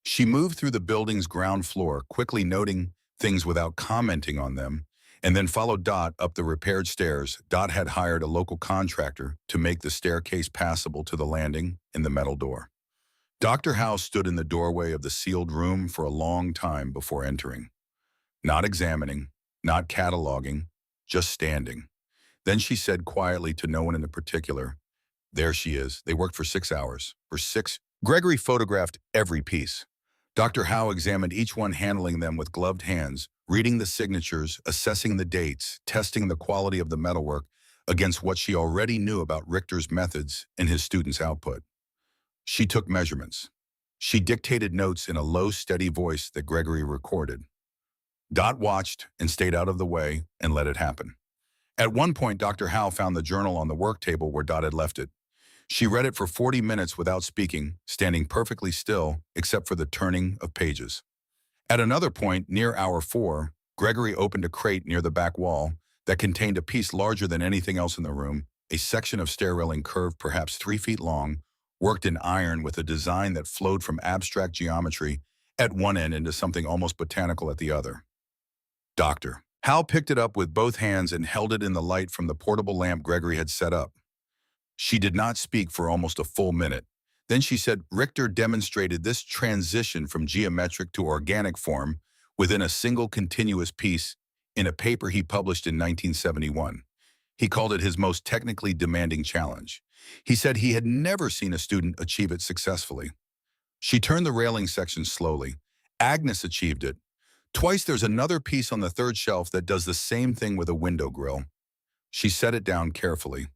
She moved through the building's ground floor, quickly noting things without commenting on them, and then followed Dot up the repaired stairs. Dot had hired a local contractor to make the staircase passable to the landing and the metal door. Dr. Howe stood in the doorway of the sealed room for a long time before entering. Not examining, not cataloging, just standing. Then she said quietly to no one in particular, there she is. They worked for 6 hours. For 6. Gregory photographed every piece. Dr. Howe examined each one, handling them with gloved hands, reading the signatures, assessing the dates, testing the quality of the metalwork against what she already knew about Richter's methods and his students' output. She took measurements. She dictated notes in a low, steady voice that Gregory recorded. Dot watched and stayed out of the way and let it happen. At one point, Dr. Howe found the journal on the work table where Dot had left it. She read it for 40 minutes without speaking, standing perfectly still except for the turning of pages. At another point, near hour 4, Gregory opened a crate near the back wall that contained a piece larger than anything else in the room, a section of stair railing curved perhaps 3 feet long, worked in iron with a design that flowed from abstract geometry at one end into something almost botanical at the other. Dr. Howe picked it up with both hands and held it in the light from the portable lamp Gregory had set up. She did not speak for almost a full minute. Then she said, Richter demonstrated this transition from geometric to organic form within a single continuous piece in a paper he published in 1971. He called it his most technically demanding challenge. He said he had never seen a student achieve it successfully. She turned the railing section slowly. Agnes achieved it. Twice there's another piece on the third shelf that does the same thing with a window grill. She set it down carefully.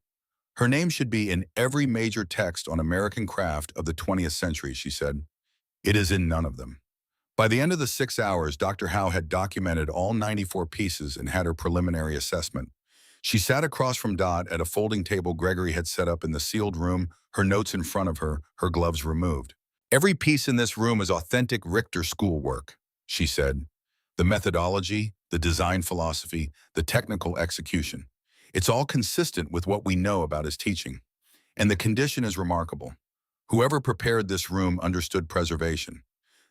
Her name should be in every major text on American craft of the 20th century, she said. It is in none of them. By the end of the 6 hours, Dr. Howe had documented all 94 pieces and had her preliminary assessment. She sat across from Dot at a folding table Gregory had set up in the sealed room, her notes in front of her, her gloves removed. Every piece in this room is authentic Richter schoolwork, she said. The methodology, the design philosophy, the technical execution. It's all consistent with what we know about his teaching. And the condition is remarkable. Whoever prepared this room understood preservation.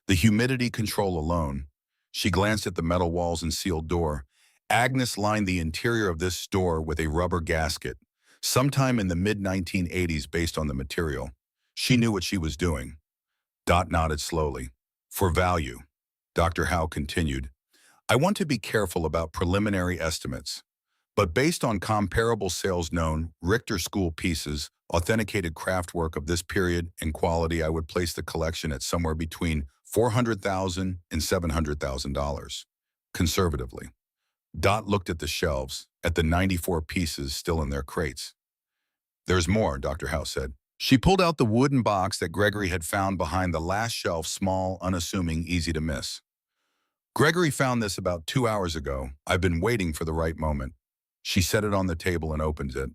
The humidity control alone. She glanced at the metal walls and sealed door. Agnes lined the interior of this store with a rubber gasket, sometime in the mid-1980s based on the material. She knew what she was doing. Dot nodded slowly. For value, Dr. Howe continued, I want to be careful about preliminary estimates. But based on comparable sales known, Richter school pieces, authenticated craft work of this period and quality, I would place the collection at somewhere between $400,000 and $700,000, conservatively. Dot looked at the shelves, at the 94 pieces still in their crates. There's more, Dr. House said. She pulled out the wooden box that Gregory had found behind the last shelf, small, unassuming, easy to miss. Gregory found this about 2 hours ago. I've been waiting for the right moment. She set it on the table and opened it.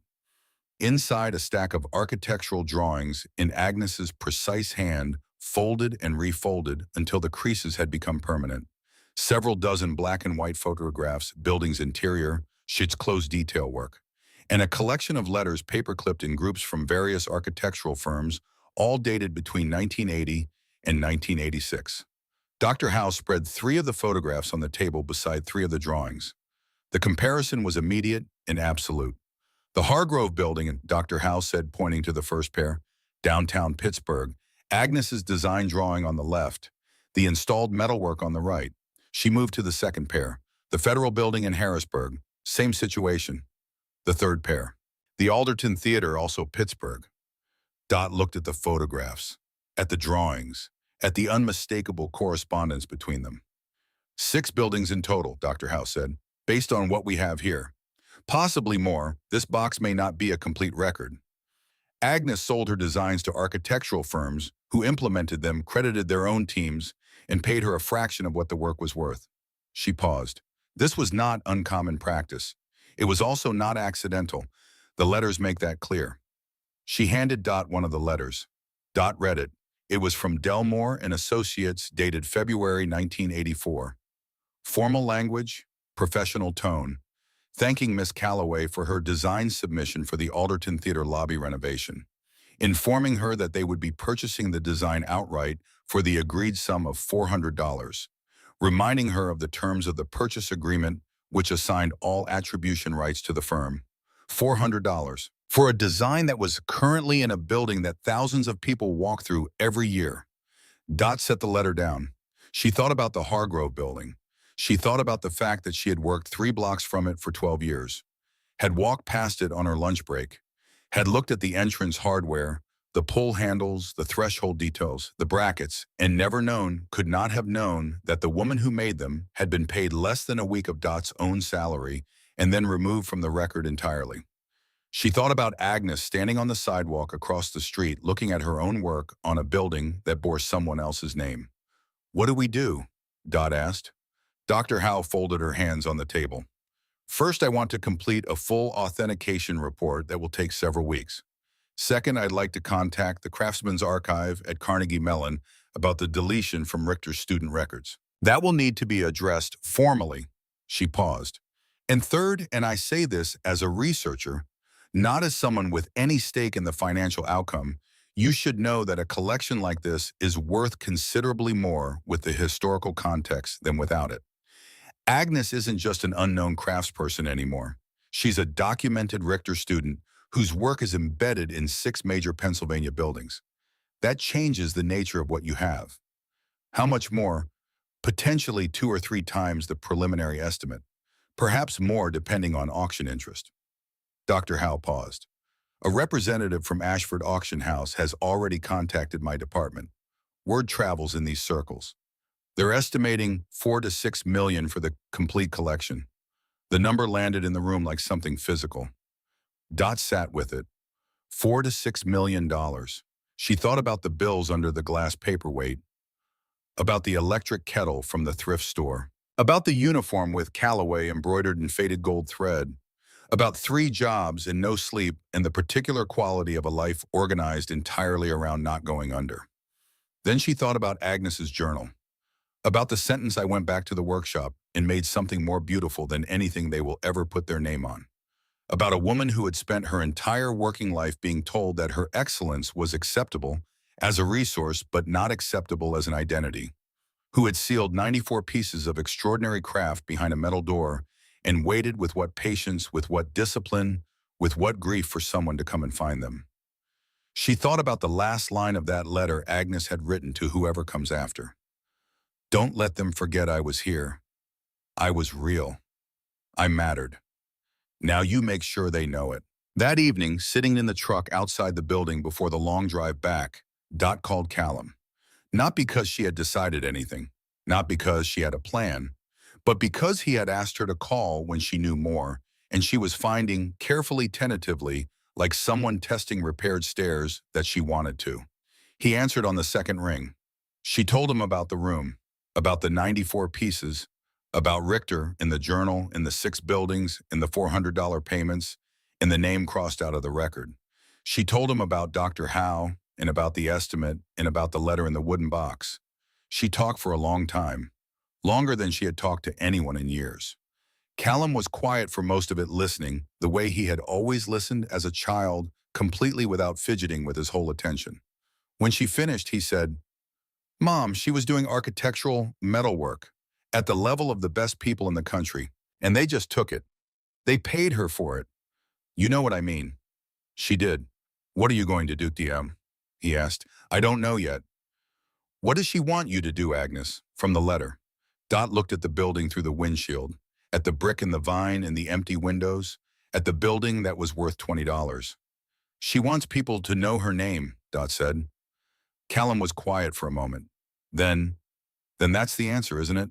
Inside, a stack of architectural drawings in Agnes's precise hand, folded and refolded until the creases had become permanent. Several dozen black and white photographs, buildings interior, Schitt's closed detail work, and a collection of letters paper-clipped in groups from various architectural firms, all dated between 1980 and 1986. Dr. House spread 3 of the photographs on the table beside 3 of the drawings. The comparison was immediate and absolute. The Hargrove building, Dr. House said, pointing to the first pair, downtown Pittsburgh, Agnes's design drawing on the left, the installed metalwork on the right. She moved to the second pair, the Federal Building in Harrisburg, same situation. The third pair, the Alderton Theater, also Pittsburgh. Dot looked at the photographs, at the drawings, at the unmistakable correspondence between them. 6 buildings in total, Dr. House said, based on what we have here. Possibly more. This box may not be a complete record. Agnes sold her designs to architectural firms who implemented them, credited their own teams, and paid her a fraction of what the work was worth. She paused. This was not uncommon practice. It was also not accidental. The letters make that clear. She handed Dot one of the letters. Dot read it. It was from Delmore and Associates, dated February 1984. Formal language, professional tone, thanking Miss Calloway for her design submission for the Alderton Theater lobby renovation, informing her that they would be purchasing the design outright for the agreed sum of $400, reminding her of the terms of the purchase agreement, which assigned all attribution rights to the firm. $400 for a design that was currently in a building that thousands of people walk through every year. Dot set the letter down. She thought about the Hargrove building. She thought about the fact that she had worked 3 blocks from it for 12 years, had walked past it on her lunch break, had looked at the entrance hardware, the pull handles, the threshold details, the brackets, and never known, could not have known, that the woman who made them had been paid less than a week of Dot's own salary and then removed from the record entirely. She thought about Agnes standing on the sidewalk across the street looking at her own work on a building that bore someone else's name. "What do we do?" Dot asked. Dr. Howe folded her hands on the table. "First, I want to complete a full authentication report that will take several weeks. Second, I'd like to contact the Craftsman's Archive at Carnegie Mellon about the deletion from Richter's student records. That will need to be addressed formally." She paused. "And third, and I say this as a researcher, not as someone with any stake in the financial outcome, you should know that a collection like this is worth considerably more with the historical context than without it. Agnes isn't just an unknown craftsperson anymore. She's a documented Richter student whose work is embedded in 6 major Pennsylvania buildings. That changes the nature of what you have. How much more? Potentially 2 or 3 times the preliminary estimate. Perhaps more depending on auction interest." Dr. Howe paused. "A representative from Ashford Auction House has already contacted my department. Word travels in these circles. They're estimating $4 to $6 million for the complete collection." The number landed in the room like something physical. Dot sat with it. $4 to $6 million. She thought about the bills under the glass paperweight, about the electric kettle from the thrift store, about the uniform with Callaway embroidered in faded gold thread, about 3 jobs and no sleep, and the particular quality of a life organized entirely around not going under. Then she thought about Agnes's journal, about the sentence, "I went back to the workshop and made something more beautiful than anything they will ever put their name on," about a woman who had spent her entire working life being told that her excellence was acceptable as a resource but not acceptable as an identity, who had sealed 94 pieces of extraordinary craft behind a metal door and waited with what patience, with what discipline, with what grief for someone to come and find them. She thought about the last line of that letter Agnes had written to whoever comes after. "Don't let them forget I was here. I was real. I mattered. Now you make sure they know it." That evening, sitting in the truck outside the building before the long drive back, Dot called Callum. Not because she had decided anything, not because she had a plan, but because he had asked her to call when she knew more, and she was finding, carefully tentatively, like someone testing repaired stairs that she wanted to. He answered on the second ring. She told him about the room, about the 94 pieces, about Richter in the journal, in the 6 buildings, in the $400 payments, in the name crossed out of the record. She told him about Dr. Howe, and about the estimate, and about the letter in the wooden box. She talked for a long time, longer than she had talked to anyone in years. Callum was quiet for most of it, listening the way he had always listened as a child, completely without fidgeting with his whole attention. When she finished, he said, "Mom, she was doing architectural metalwork at the level of the best people in the country, and they just took it. They paid her for it. You know what I mean." She did. "What are you going to do, DM?" he asked. "I don't know yet." "What does she want you to do, Agnes?" From the letter. Dot looked at the building through the windshield, at the brick and the vine and the empty windows, at the building that was worth $20. "She wants people to know her name," Dot said. Callum was quiet for a moment. Then that's the answer, isn't it?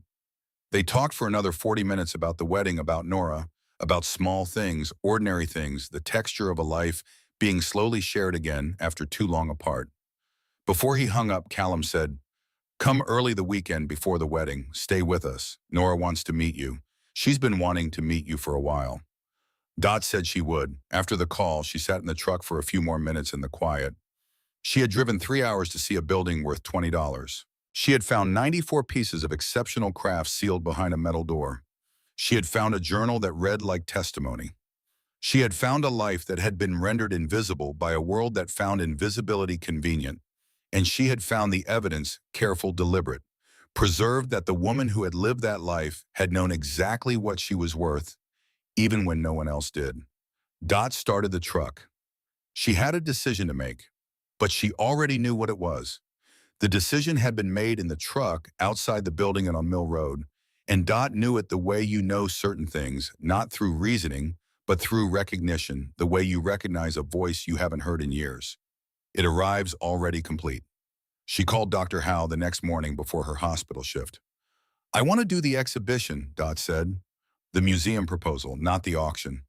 They talked for another 40 minutes about the wedding, about Nora, about small things, ordinary things, the texture of a life being slowly shared again after too long apart. Before he hung up, Callum said, "Come early the weekend before the wedding. Stay with us. Nora wants to meet you. She's been wanting to meet you for a while." Dot said she would. After the call, she sat in the truck for a few more minutes in the quiet. She had driven 3 hours to see a building worth $20. She had found 94 pieces of exceptional craft sealed behind a metal door. She had found a journal that read like testimony. She had found a life that had been rendered invisible by a world that found invisibility convenient. And she had found the evidence careful, deliberate, preserved, that the woman who had lived that life had known exactly what she was worth, even when no one else did. Dot started the truck. She had a decision to make, but she already knew what it was. The decision had been made in the truck outside the building and on Mill Road, and Dot knew it the way you know certain things, not through reasoning, but through recognition, the way you recognize a voice you haven't heard in years. It arrives already complete. She called Dr. Howe the next morning before her hospital shift. "I want to do the exhibition," Dot said. "The museum proposal, not the auction."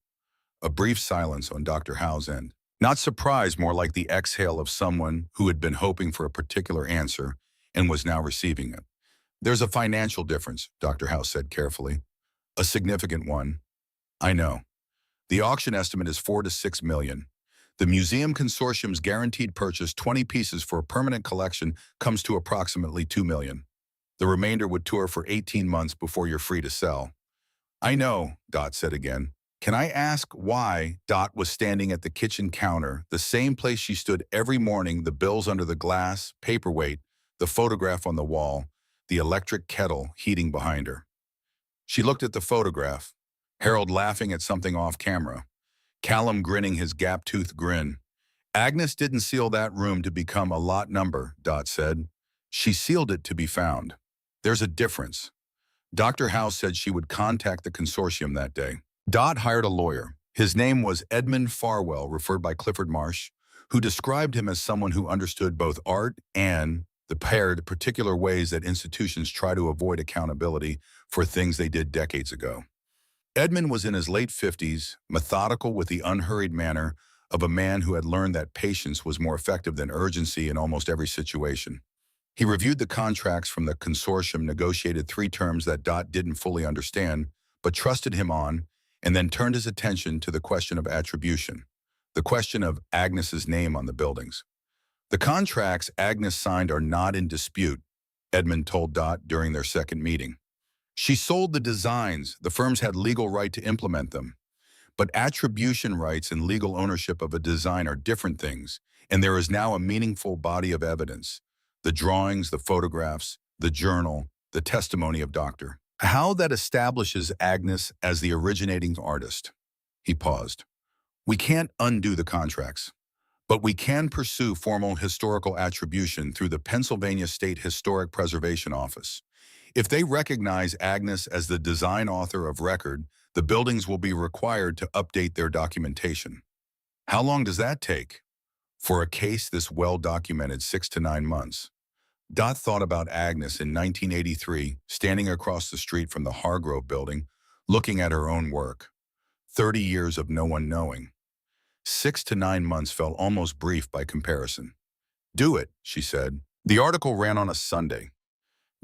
A brief silence on Dr. Howe's end. Not surprise, more like the exhale of someone who had been hoping for a particular answer and was now receiving it. "There's a financial difference," Dr. Howe said carefully. "A significant one. I know. The auction estimate is 4 to 6 million. The museum consortium's guaranteed purchase, 20 pieces for a permanent collection, comes to approximately 2 million. The remainder would tour for 18 months before you're free to sell." "I know," Dot said again. "Can I ask why?" Dot was standing at the kitchen counter, the same place she stood every morning, the bills under the glass, paperweight, the photograph on the wall, the electric kettle heating behind her. She looked at the photograph, Harold laughing at something off camera, Callum grinning his gap-toothed grin. "Agnes didn't seal that room to become a lot number," Dot said. "She sealed it to be found. There's a difference." Dr. Howe said she would contact the consortium that day. Dot hired a lawyer. His name was Edmund Farwell, referred by Clifford Marsh, who described him as someone who understood both art and the paired particular ways that institutions try to avoid accountability for things they did decades ago. Edmund was in his late 50s, methodical with the unhurried manner of a man who had learned that patience was more effective than urgency in almost every situation. He reviewed the contracts from the consortium, negotiated 3 terms that Dot didn't fully understand, but trusted him on, and then turned his attention to the question of attribution, the question of Agnes's name on the buildings. "The contracts Agnes signed are not in dispute," Edmund told Dot during their second meeting. "She sold the designs. The firms had legal right to implement them. But attribution rights and legal ownership of a design are different things, and there is now a meaningful body of evidence. The drawings, the photographs, the journal, the testimony of Dr. Howe that establishes Agnes as the originating artist." He paused. "We can't undo the contracts, but we can pursue formal historical attribution through the Pennsylvania State Historic Preservation Office. If they recognize Agnes as the design author of record, the buildings will be required to update their documentation." "How long does that take?" "For a case this well-documented, 6 to 9 months. Dot thought about Agnes in 1983, standing across the street from the Hargrove building, looking at her own work. 30 years of no one knowing. 6 to 9 months felt almost brief by comparison. Do it, she said. The article ran on a Sunday.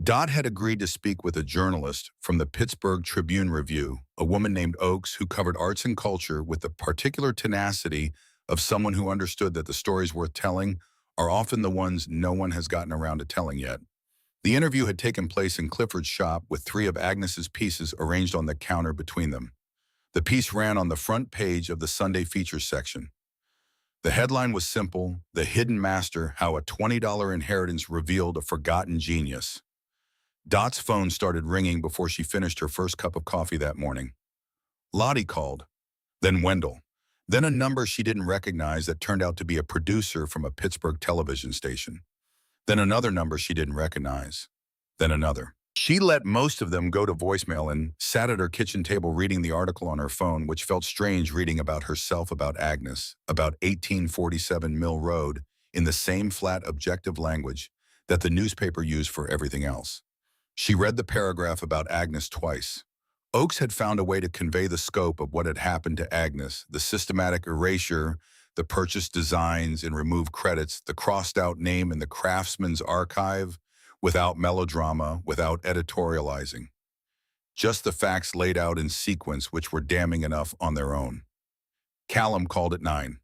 Dot had agreed to speak with a journalist from the Pittsburgh Tribune-Review, a woman named Oakes who covered arts and culture with the particular tenacity of someone who understood that the stories worth telling are often the ones no one has gotten around to telling yet. The interview had taken place in Clifford's shop with three of Agnes's pieces arranged on the counter between them. The piece ran on the front page of the Sunday Features section. The headline was simple: "The Hidden Master, How a $20 Inheritance Revealed a Forgotten Genius." Dot's phone started ringing before she finished her first cup of coffee that morning. Lottie called, then Wendell, then a number she didn't recognize that turned out to be a producer from a Pittsburgh television station. Then another number she didn't recognize. Then another. She let most of them go to voicemail and sat at her kitchen table reading the article on her phone, which felt strange reading about herself, about Agnes, about 1847 Mill Road, in the same flat, objective language that the newspaper used for everything else. She read the paragraph about Agnes twice. Oakes had found a way to convey the scope of what had happened to Agnes, the systematic erasure, the purchased designs and removed credits, the crossed-out name in the craftsman's archive, without melodrama, without editorializing. Just the facts laid out in sequence, which were damning enough on their own. Callum called at 9.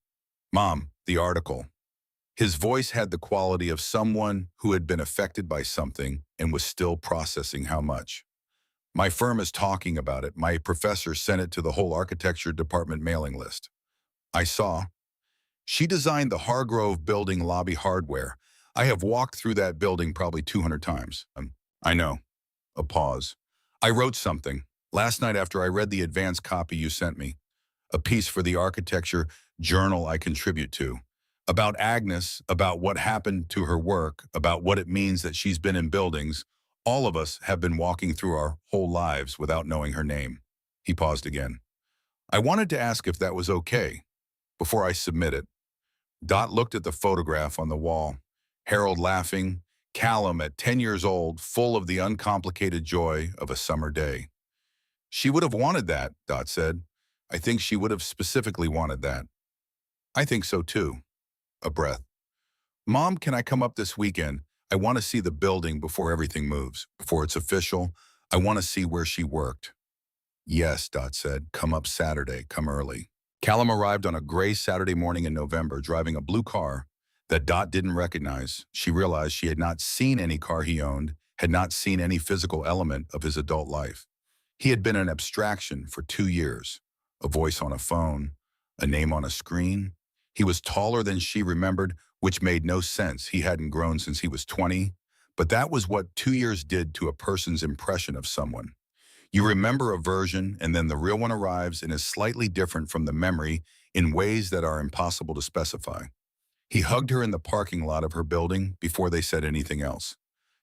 "Mom, the article." His voice had the quality of someone who had been affected by something and was still processing how much. "My firm is talking about it. My professor sent it to the whole architecture department mailing list." "I saw." "She designed the Hargrove Building lobby hardware. I have walked through that building probably 200 times. I know." A pause. "I wrote something last night after I read the advance copy you sent me. A piece for the architecture journal I contribute to. About Agnes, about what happened to her work, about what it means that she's been in buildings. All of us have been walking through our whole lives without knowing her name." He paused again. "I wanted to ask if that was okay before I submit it." Dot looked at the photograph on the wall. Harold laughing, Callum at 10 years old, full of the uncomplicated joy of a summer day. "She would have wanted that," Dot said. "I think she would have specifically wanted that." "I think so too." A breath. "Mom, can I come up this weekend? I want to see the building before everything moves, before it's official. I want to see where she worked." "Yes," Dot said. "Come up Saturday. Come early." Callum arrived on a gray Saturday morning in November, driving a blue car that Dot didn't recognize. She realized she had not seen any car he owned, had not seen any physical element of his adult life. He had been an abstraction for 2 years. A voice on a phone, a name on a screen. He was taller than she remembered, which made no sense. He hadn't grown since he was 20. But that was what 2 years did to a person's impression of someone. You remember a version, and then the real one arrives and is slightly different from the memory in ways that are impossible to specify. He hugged her in the parking lot of her building before they said anything else.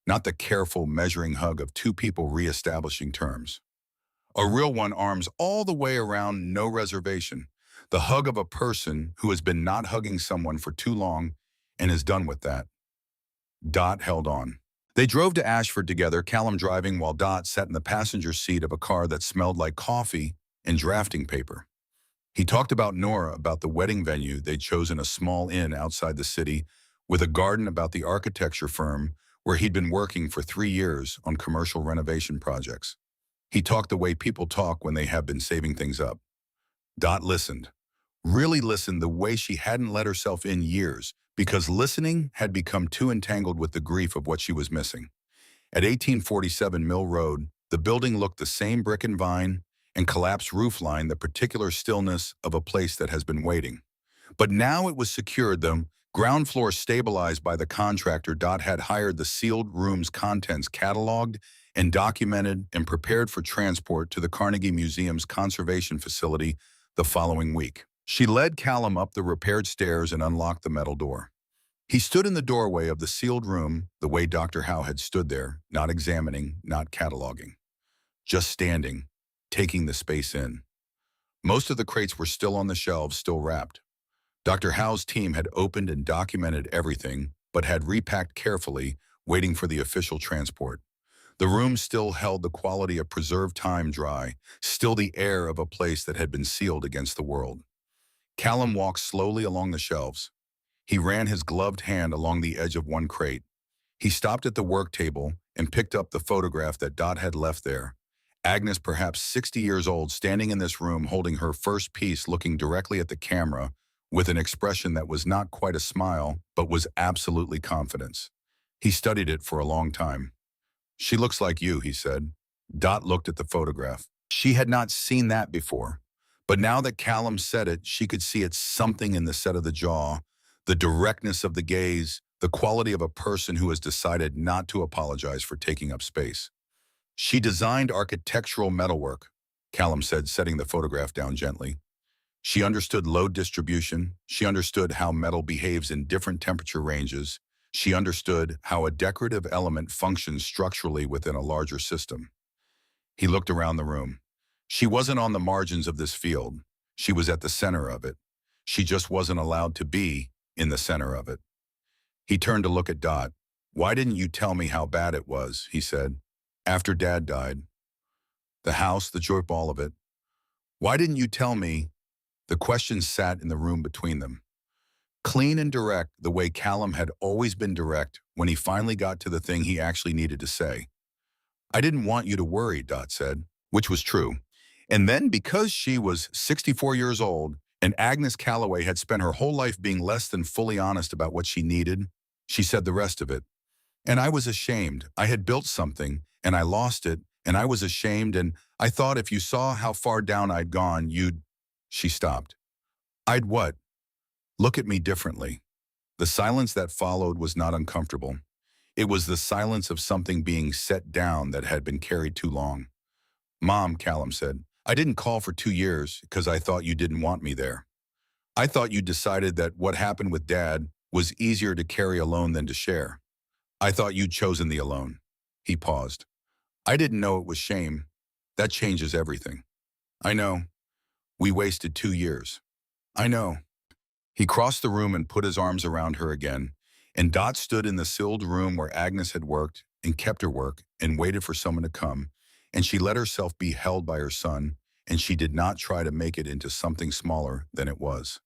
Not the careful, measuring hug of two people reestablishing terms. A real one, arms all the way around, no reservation. The hug of a person who has been not hugging someone for too long and is done with that. Dot held on. They drove to Ashford together, Callum driving while Dot sat in the passenger seat of a car that smelled like coffee and drafting paper. He talked about Nora, about the wedding venue they'd chosen, a small inn outside the city with a garden, about the architecture firm where he'd been working for 3 years on commercial renovation projects. He talked the way people talk when they have been saving things up. Dot listened, really listened the way she hadn't let herself in years, because listening had become too entangled with the grief of what she was missing. At 1847 Mill Road, the building looked the same, brick and vine, and collapsed roofline, the particular stillness of a place that has been waiting. But now it was secured, the ground floor stabilized by the contractor Dot had hired, the sealed room's contents cataloged and documented and prepared for transport to the Carnegie Museum's conservation facility the following week. She led Callum up the repaired stairs and unlocked the metal door. He stood in the doorway of the sealed room the way Dr. Howe had stood there, not examining, not cataloging. Just standing, taking the space in. Most of the crates were still on the shelves, still wrapped. Dr. Howe's team had opened and documented everything, but had repacked carefully, waiting for the official transport. The room still held the quality of preserved time, dry, still the air of a place that had been sealed against the world. Callum walked slowly along the shelves. He ran his gloved hand along the edge of one crate. He stopped at the work table and picked up the photograph that Dot had left there. Agnes, perhaps 60 years old, standing in this room holding her first piece, looking directly at the camera with an expression that was not quite a smile, but was absolutely confidence. He studied it for a long time. "She looks like you," he said. Dot looked at the photograph. She had not seen that before. But now that Callum said it, she could see it's something in the set of the jaw, the directness of the gaze, the quality of a person who has decided not to apologize for taking up space. "She designed architectural metalwork," Callum said, setting the photograph down gently. "She understood load distribution. She understood how metal behaves in different temperature ranges. She understood how a decorative element functions structurally within a larger system." He looked around the room. She wasn't on the margins of this field. She was at the center of it. She just wasn't allowed to be in the center of it. He turned to look at Dot. "Why didn't you tell me how bad it was?" he said. "After Dad died. The house, the joy, all of it. Why didn't you tell me?" The question sat in the room between them. Clean and direct, the way Callum had always been direct when he finally got to the thing he actually needed to say. "I didn't want you to worry," Dot said, which was true. And then, because she was 64 years old and Agnes Calloway had spent her whole life being less than fully honest about what she needed, she said the rest of it. "And I was ashamed. I had built something, and I lost it, and I was ashamed, and I thought if you saw how far down I'd gone, you'd—" She stopped. "I'd what?" "Look at me differently." The silence that followed was not uncomfortable. It was the silence of something being set down that had been carried too long. "Mom," Callum said, "I didn't call for 2 years because I thought you didn't want me there. I thought you decided that what happened with Dad was easier to carry alone than to share. I thought you'd chosen the alone." He paused. "I didn't know it was shame. That changes everything." "I know. We wasted 2 years. I know." He crossed the room and put his arms around her again, and Dot stood in the sealed room where Agnes had worked and kept her work and waited for someone to come, and she let herself be held by her son, and she did not try to make it into something smaller than it was.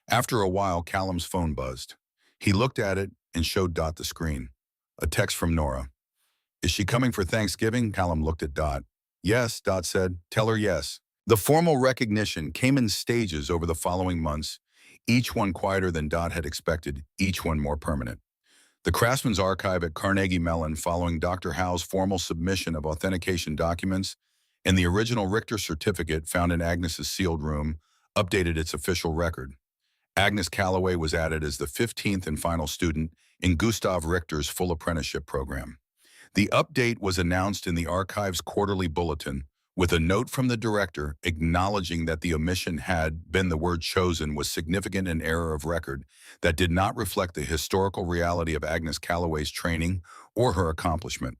After a while, Callum's phone buzzed. He looked at it and showed Dot the screen. A text from Nora. "Is she coming for Thanksgiving?" Callum looked at Dot. "Yes," Dot said. "Tell her yes." The formal recognition came in stages over the following months, each one quieter than Dot had expected, each one more permanent. The Craftsman's Archive at Carnegie Mellon, following Dr. Howe's formal submission of authentication documents, and the original Richter certificate found in Agnes's sealed room, updated its official record. Agnes Calloway was added as the 15th and final student in Gustav Richter's full apprenticeship program. The update was announced in the archive's quarterly bulletin, with a note from the director acknowledging that the omission had been the word chosen was significant an error of record that did not reflect the historical reality of Agnes Calloway's training or her accomplishment.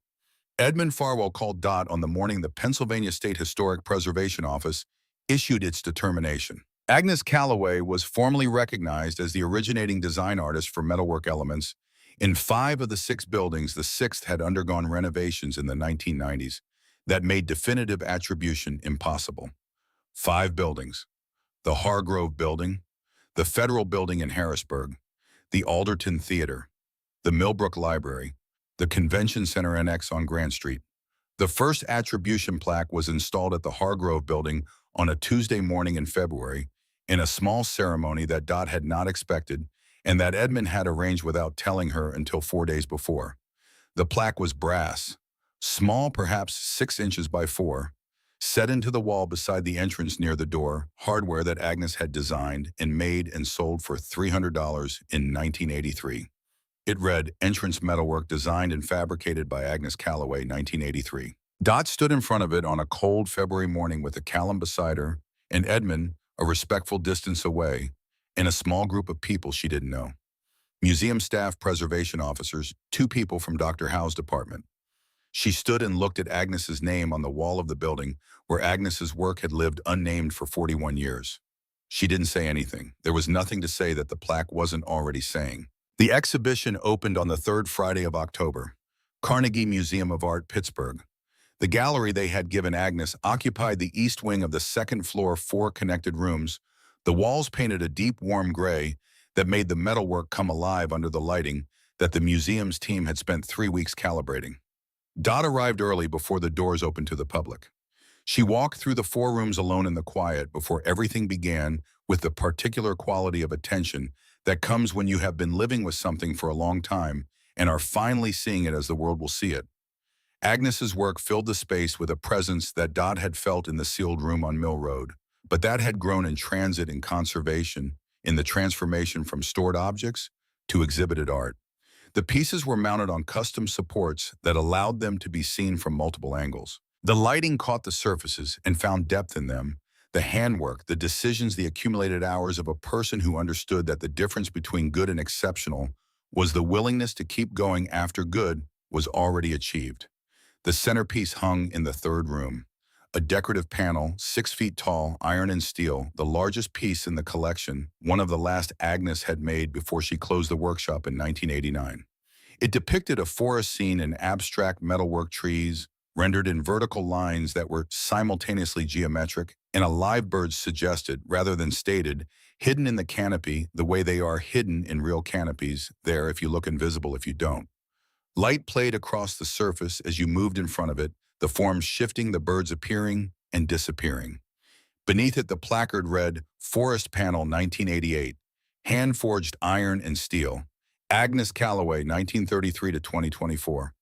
Edmund Farwell called Dot on the morning the Pennsylvania State Historic Preservation Office issued its determination. Agnes Calloway was formally recognized as the originating design artist for metalwork elements. In 5 of the 6 buildings, the 6th had undergone renovations in the 1990s that made definitive attribution impossible. 5 buildings: the Hargrove Building, the Federal Building in Harrisburg, the Alderton Theater, the Millbrook Library, the Convention Center Annex on Grant Street. The first attribution plaque was installed at the Hargrove Building on a Tuesday morning in February, in a small ceremony that Dot had not expected and that Edmund had arranged without telling her until 4 days before. The plaque was brass, small, perhaps 6 inches by 4, set into the wall beside the entrance near the door, hardware that Agnes had designed and made and sold for $300 in 1983. It read, "Entrance Metalwork designed and fabricated by Agnes Calloway, 1983. Dot stood in front of it on a cold February morning with a Callum beside her and Edmund a respectful distance away, and a small group of people she didn't know. Museum staff, preservation officers, 2 people from Dr. Howe's department. She stood and looked at Agnes's name on the wall of the building where Agnes's work had lived unnamed for 41 years. She didn't say anything. There was nothing to say that the plaque wasn't already saying. The exhibition opened on the 3rd Friday of October. Carnegie Museum of Art, Pittsburgh. The gallery they had given Agnes occupied the east wing of the 2nd floor, 4 connected rooms, The walls painted a deep, warm gray that made the metalwork come alive under the lighting that the museum's team had spent 3 weeks calibrating. Dot arrived early before the doors opened to the public. She walked through the 4 rooms alone in the quiet before everything began with the particular quality of attention that comes when you have been living with something for a long time and are finally seeing it as the world will see it. Agnes's work filled the space with a presence that Dot had felt in the sealed room on Mill Road, but that had grown in transit and conservation, in the transformation from stored objects to exhibited art. The pieces were mounted on custom supports that allowed them to be seen from multiple angles. The lighting caught the surfaces and found depth in them, the handwork, the decisions, the accumulated hours of a person who understood that the difference between good and exceptional was the willingness to keep going after good was already achieved. The centerpiece hung in the 3rd room, a decorative panel, 6 feet tall, iron and steel, the largest piece in the collection, one of the last Agnes had made before she closed the workshop in 1989. It depicted a forest scene in abstract metalwork trees, rendered in vertical lines that were simultaneously geometric, and a live bird suggested, rather than stated, hidden in the canopy the way they are hidden in real canopies, there if you look, invisible if you don't. Light played across the surface as you moved in front of it, the forms shifting, the birds appearing and disappearing. Beneath it, the placard read, Forest Panel 1988, Hand-Forged Iron and Steel, Agnes Calloway, 1933 to 2024.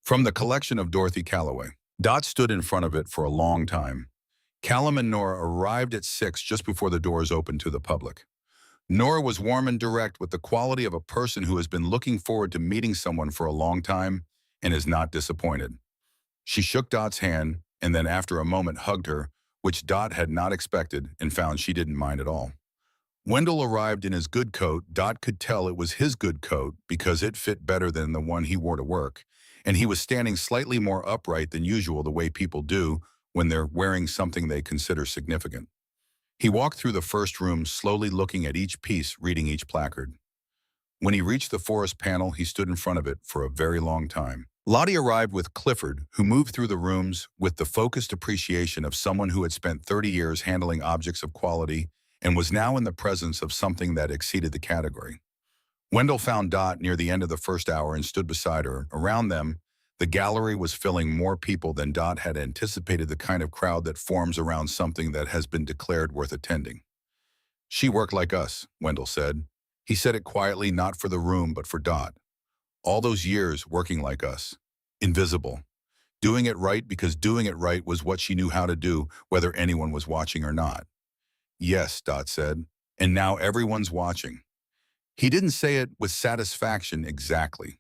From the collection of Dorothy Calloway. Dot stood in front of it for a long time. Callum and Nora arrived at 6 just before the doors opened to the public. Nora was warm and direct with the quality of a person who has been looking forward to meeting someone for a long time and is not disappointed. She shook Dot's hand and then after a moment hugged her, which Dot had not expected and found she didn't mind at all. Wendell arrived in his good coat. Dot could tell it was his good coat because it fit better than the one he wore to work, and he was standing slightly more upright than usual, the way people do when they're wearing something they consider significant. He walked through the 1st room, slowly looking at each piece, reading each placard. When he reached the forest panel, he stood in front of it for a very long time. Lottie arrived with Clifford, who moved through the rooms with the focused appreciation of someone who had spent 30 years handling objects of quality and was now in the presence of something that exceeded the category. Wendell found Dot near the end of the 1st hour and stood beside her. Around them, the gallery was filling more people than Dot had anticipated, the kind of crowd that forms around something that has been declared worth attending. She worked like us, Wendell said. He said it quietly, not for the room, but for Dot. All those years working like us. Invisible. Doing it right because doing it right was what she knew how to do, whether anyone was watching or not. Yes, Dot said, and now everyone's watching. He didn't say it with satisfaction exactly.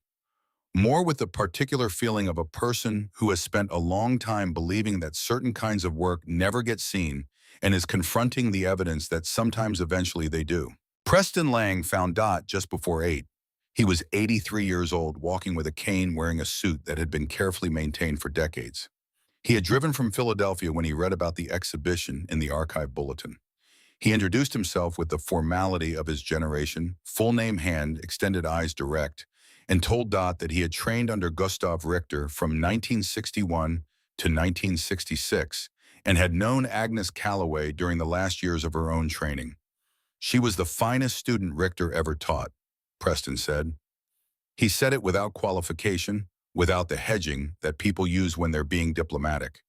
More with the particular feeling of a person who has spent a long time believing that certain kinds of work never get seen and is confronting the evidence that sometimes eventually they do. Preston Lang found Dot just before 8. He was 83 years old, walking with a cane, wearing a suit that had been carefully maintained for decades. He had driven from Philadelphia when he read about the exhibition in the archive bulletin. He introduced himself with the formality of his generation, full name hand, extended eyes direct, and told Dot that he had trained under Gustav Richter from 1961 to 1966 and had known Agnes Calloway during the last years of her own training. She was the finest student Richter ever taught, Preston said. He said it without qualification, without the hedging that people use when they're being diplomatic.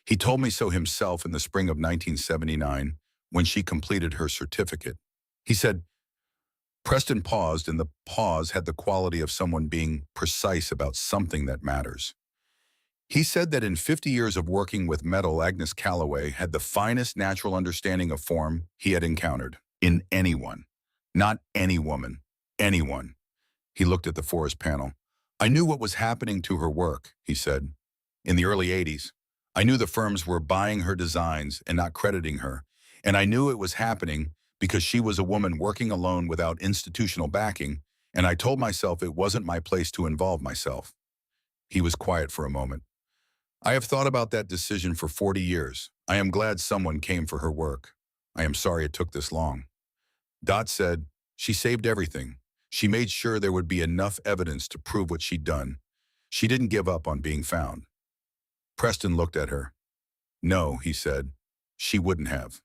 He told me so himself in the spring of 1979 when she completed her certificate. He said, Preston paused, and the pause had the quality of someone being precise about something that matters. He said that in 50 years of working with metal, Agnes Calloway had the finest natural understanding of form he had encountered in anyone. Not any woman, anyone. He looked at the forest panel. I knew what was happening to her work, he said. In the early 80s, I knew the firms were buying her designs and not crediting her, and I knew it was happening because she was a woman working alone without institutional backing, and I told myself it wasn't my place to involve myself. He was quiet for a moment. I have thought about that decision for 40 years. I am glad someone came for her work. I am sorry it took this long. Dot said, she saved everything. She made sure there would be enough evidence to prove what she'd done. She didn't give up on being found. Preston looked at her. No, he said, she wouldn't have.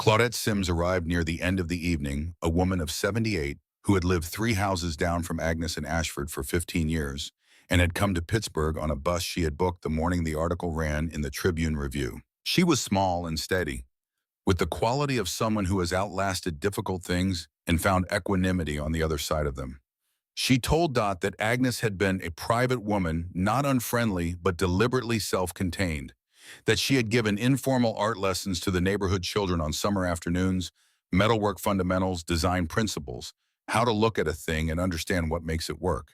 Claudette Sims arrived near the end of the evening, a woman of 78 who had lived 3 houses down from Agnes in Ashford for 15 years and had come to Pittsburgh on a bus she had booked the morning the article ran in the Tribune Review. She was small and steady, with the quality of someone who has outlasted difficult things and found equanimity on the other side of them. She told Dot that Agnes had been a private woman, not unfriendly, but deliberately self-contained, that she had given informal art lessons to the neighborhood children on summer afternoons, metalwork fundamentals, design principles, how to look at a thing and understand what makes it work,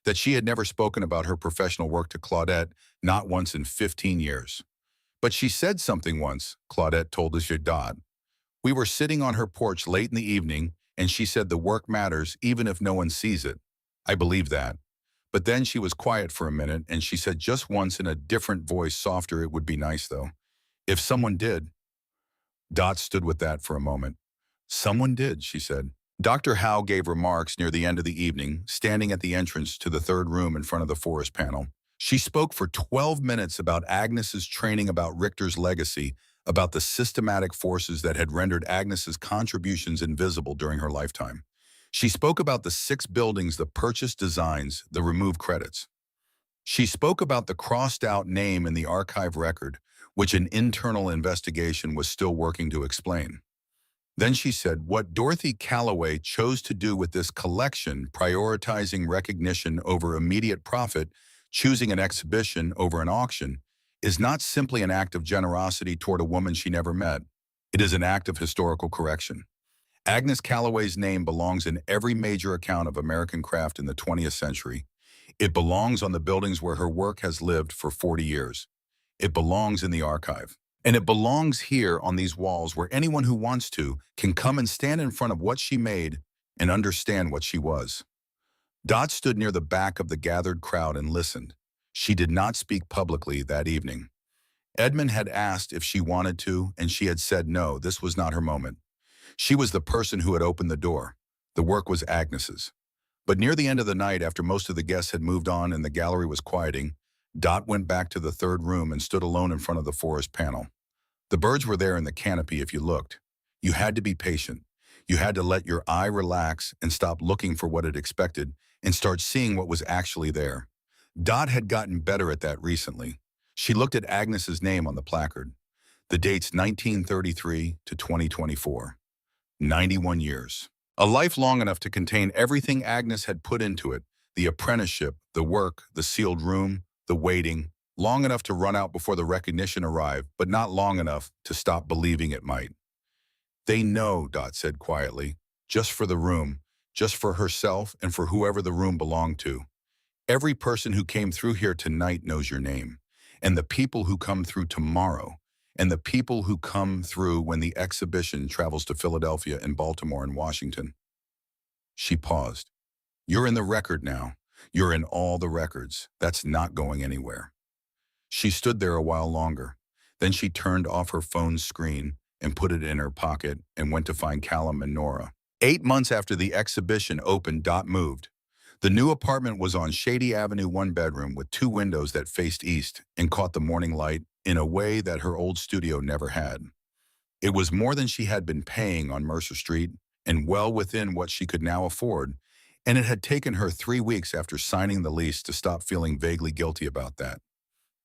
that she had never spoken about her professional work to Claudette, not once in 15 years. But she said something once, Claudette told us Dot. We were sitting on her porch late in the evening, and she said the work matters even if no one sees it. I believe that. But then she was quiet for a minute, and she said just once in a different voice, softer, it would be nice though. If someone did. Dot stood with that for a moment. Someone did, she said. Dr. Howe gave remarks near the end of the evening, standing at the entrance to the third room in front of the forest panel. She spoke for 12 minutes about Agnes's training, about Richter's legacy, about the systematic forces that had rendered Agnes's contributions invisible during her lifetime. She spoke about the 6 buildings, the purchased designs, the removed credits. She spoke about the crossed-out name in the archive record, which an internal investigation was still working to explain. Then she said, what Dorothy Calloway chose to do with this collection, prioritizing recognition over immediate profit, choosing an exhibition over an auction, is not simply an act of generosity toward a woman she never met. It is an act of historical correction. Agnes Calloway's name belongs in every major account of American craft in the 20th century. It belongs on the buildings where her work has lived for 40 years. It belongs in the archive. And it belongs here on these walls where anyone who wants to can come and stand in front of what she made and understand what she was. Dot stood near the back of the gathered crowd and listened. She did not speak publicly that evening. Edmund had asked if she wanted to, and she had said no, this was not her moment. She was the person who had opened the door. The work was Agnes's. But near the end of the night, after most of the guests had moved on and the gallery was quieting, Dot went back to the third room and stood alone in front of the forest panel. The birds were there in the canopy if you looked. You had to be patient. You had to let your eye relax and stop looking for what it expected and start seeing what was actually there. Dot had gotten better at that recently. She looked at Agnes's name on the placard. The dates 1933 to 2024. 91 years. A life long enough to contain everything Agnes had put into it, the apprenticeship, the work, the sealed room, the waiting, long enough to run out before the recognition arrived, but not long enough to stop believing it might. They know, Dot said quietly, just for the room, just for herself and for whoever the room belonged to. Every person who came through here tonight knows your name, and the people who come through tomorrow, and the people who come through when the exhibition travels to Philadelphia and Baltimore and Washington. She paused. You're in the record now. You're in all the records. That's not going anywhere. She stood there a while longer. Then she turned off her phone's screen and put it in her pocket and went to find Callum and Nora. 8 months after the exhibition opened, Dot moved. The new apartment was on Shady Avenue, 1 bedroom with 2 windows that faced east and caught the morning light in a way that her old studio never had. It was more than she had been paying on Mercer Street and well within what she could now afford, and it had taken her 3 weeks after signing the lease to stop feeling vaguely guilty about that.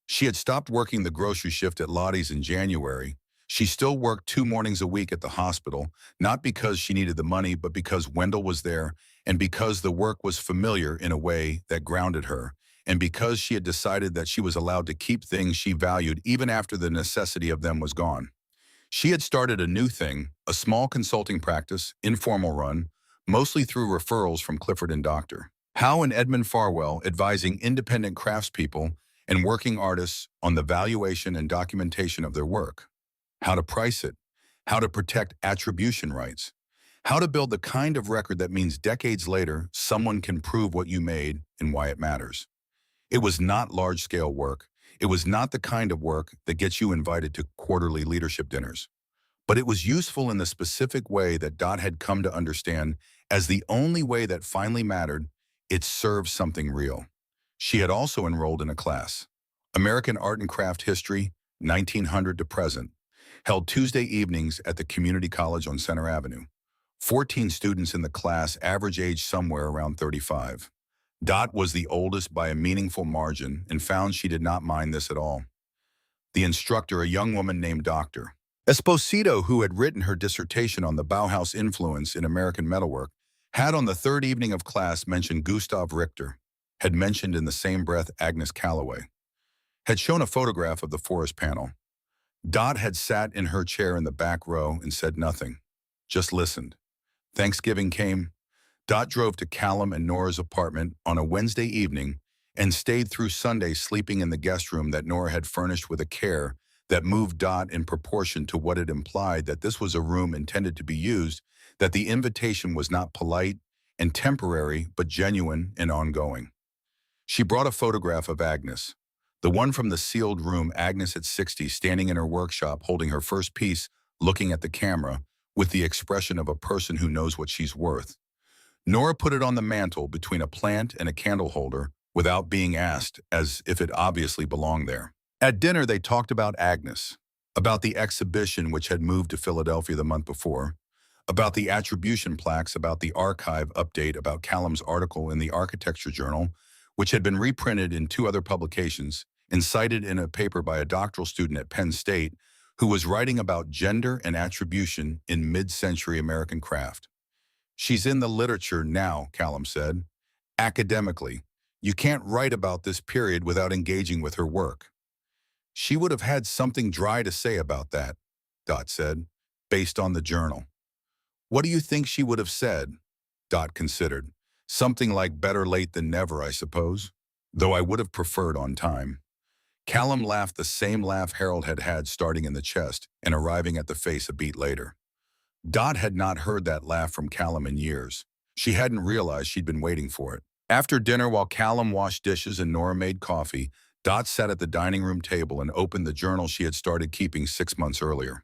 She had stopped working the grocery shift at Lottie's in January. She still worked 2 mornings a week at the hospital, not because she needed the money, but because Wendell was there, and because the work was familiar in a way that grounded her, and because she had decided that she was allowed to keep things she valued even after the necessity of them was gone. She had started a new thing, a small consulting practice, informal run, mostly through referrals from Clifford and Dr. Howe and Edmund Farwell, advising independent craftspeople and working artists on the valuation and documentation of their work, how to price it, how to protect attribution rights, how to build the kind of record that means decades later someone can prove what you made and why it matters. It was not large-scale work. It was not the kind of work that gets you invited to quarterly leadership dinners. But it was useful in the specific way that Dot had come to understand as the only way that finally mattered. It served something real. She had also enrolled in a class, American Art and Craft History, 1900 to present. held Tuesday evenings at the community college on Center Avenue. 14 students in the class, average age somewhere around 35. Dot was the oldest by a meaningful margin and found she did not mind this at all. The instructor, a young woman named Dr. Esposito, who had written her dissertation on the Bauhaus influence in American metalwork, had on the third evening of class mentioned Gustav Richter, had mentioned in the same breath Agnes Calloway, had shown a photograph of the forest panel. Dot had sat in her chair in the back row and said nothing, just listened. Thanksgiving came. Dot drove to Callum and Nora's apartment on a Wednesday evening and stayed through Sunday sleeping in the guest room that Nora had furnished with a care that moved Dot in proportion to what it implied that this was a room intended to be used, that the invitation was not polite and temporary but genuine and ongoing. She brought a photograph of Agnes, the one from the sealed room, Agnes at 60, standing in her workshop holding her first piece, looking at the camera, with the expression of a person who knows what she's worth. Nora put it on the mantel between a plant and a candle holder without being asked, as if it obviously belonged there. At dinner, they talked about Agnes, about the exhibition which had moved to Philadelphia the month before, about the attribution plaques, about the archive update, about Callum's article in the Architecture Journal, which had been reprinted in 2 other publications and cited in a paper by a doctoral student at Penn State who was writing about gender and attribution in mid-century American craft. She's in the literature now, Callum said. Academically, you can't write about this period without engaging with her work. She would have had something dry to say about that, Dot said, based on the journal. What do you think she would have said? Dot considered. Something like better late than never, I suppose, though I would have preferred on time. Callum laughed the same laugh Harold had had starting in the chest and arriving at the face a beat later. Dot had not heard that laugh from Callum in years. She hadn't realized she'd been waiting for it. After dinner, while Callum washed dishes and Nora made coffee, Dot sat at the dining room table and opened the journal she had started keeping 6 months earlier.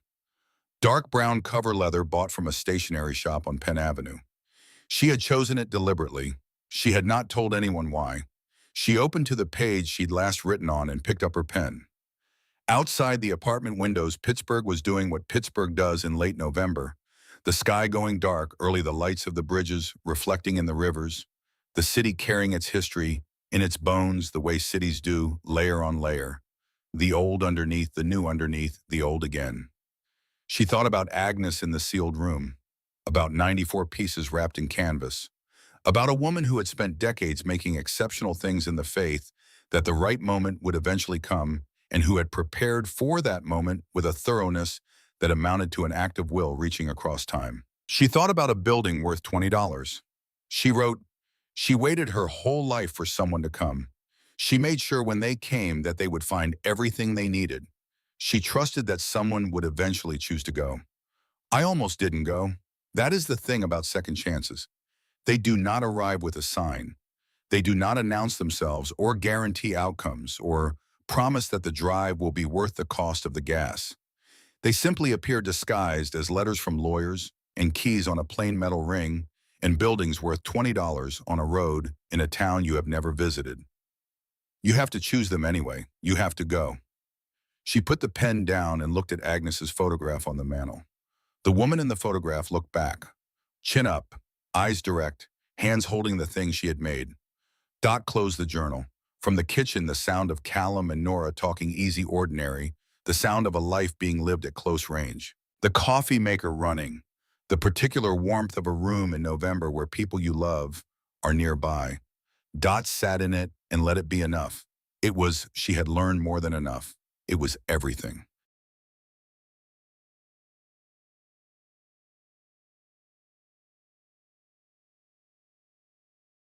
Dark brown cover leather bought from a stationery shop on Penn Avenue. She had chosen it deliberately. She had not told anyone why. She opened to the page she'd last written on and picked up her pen. Outside the apartment windows, Pittsburgh was doing what Pittsburgh does in late November. The sky going dark, early the lights of the bridges reflecting in the rivers, the city carrying its history in its bones the way cities do, layer on layer. The old underneath, the new underneath, the old again. She thought about Agnes in the sealed room, about 94 pieces wrapped in canvas, about a woman who had spent decades making exceptional things in the faith that the right moment would eventually come and who had prepared for that moment with a thoroughness that amounted to an act of will reaching across time. She thought about a building worth $20. She wrote, she waited her whole life for someone to come. She made sure when they came that they would find everything they needed. She trusted that someone would eventually choose to go. I almost didn't go. That is the thing about second chances. They do not arrive with a sign. They do not announce themselves or guarantee outcomes or promise that the drive will be worth the cost of the gas. They simply appear disguised as letters from lawyers and keys on a plain metal ring and buildings worth $20 on a road in a town you have never visited. You have to choose them anyway. You have to go. She put the pen down and looked at Agnes's photograph on the mantel. The woman in the photograph looked back, chin up, eyes direct, hands holding the thing she had made. Dot closed the journal. From the kitchen, the sound of Callum and Nora talking easy ordinary, the sound of a life being lived at close range. The coffee maker running, the particular warmth of a room in November where people you love are nearby. Dot sat in it and let it be enough. It was, she had learned more than enough. It was everything.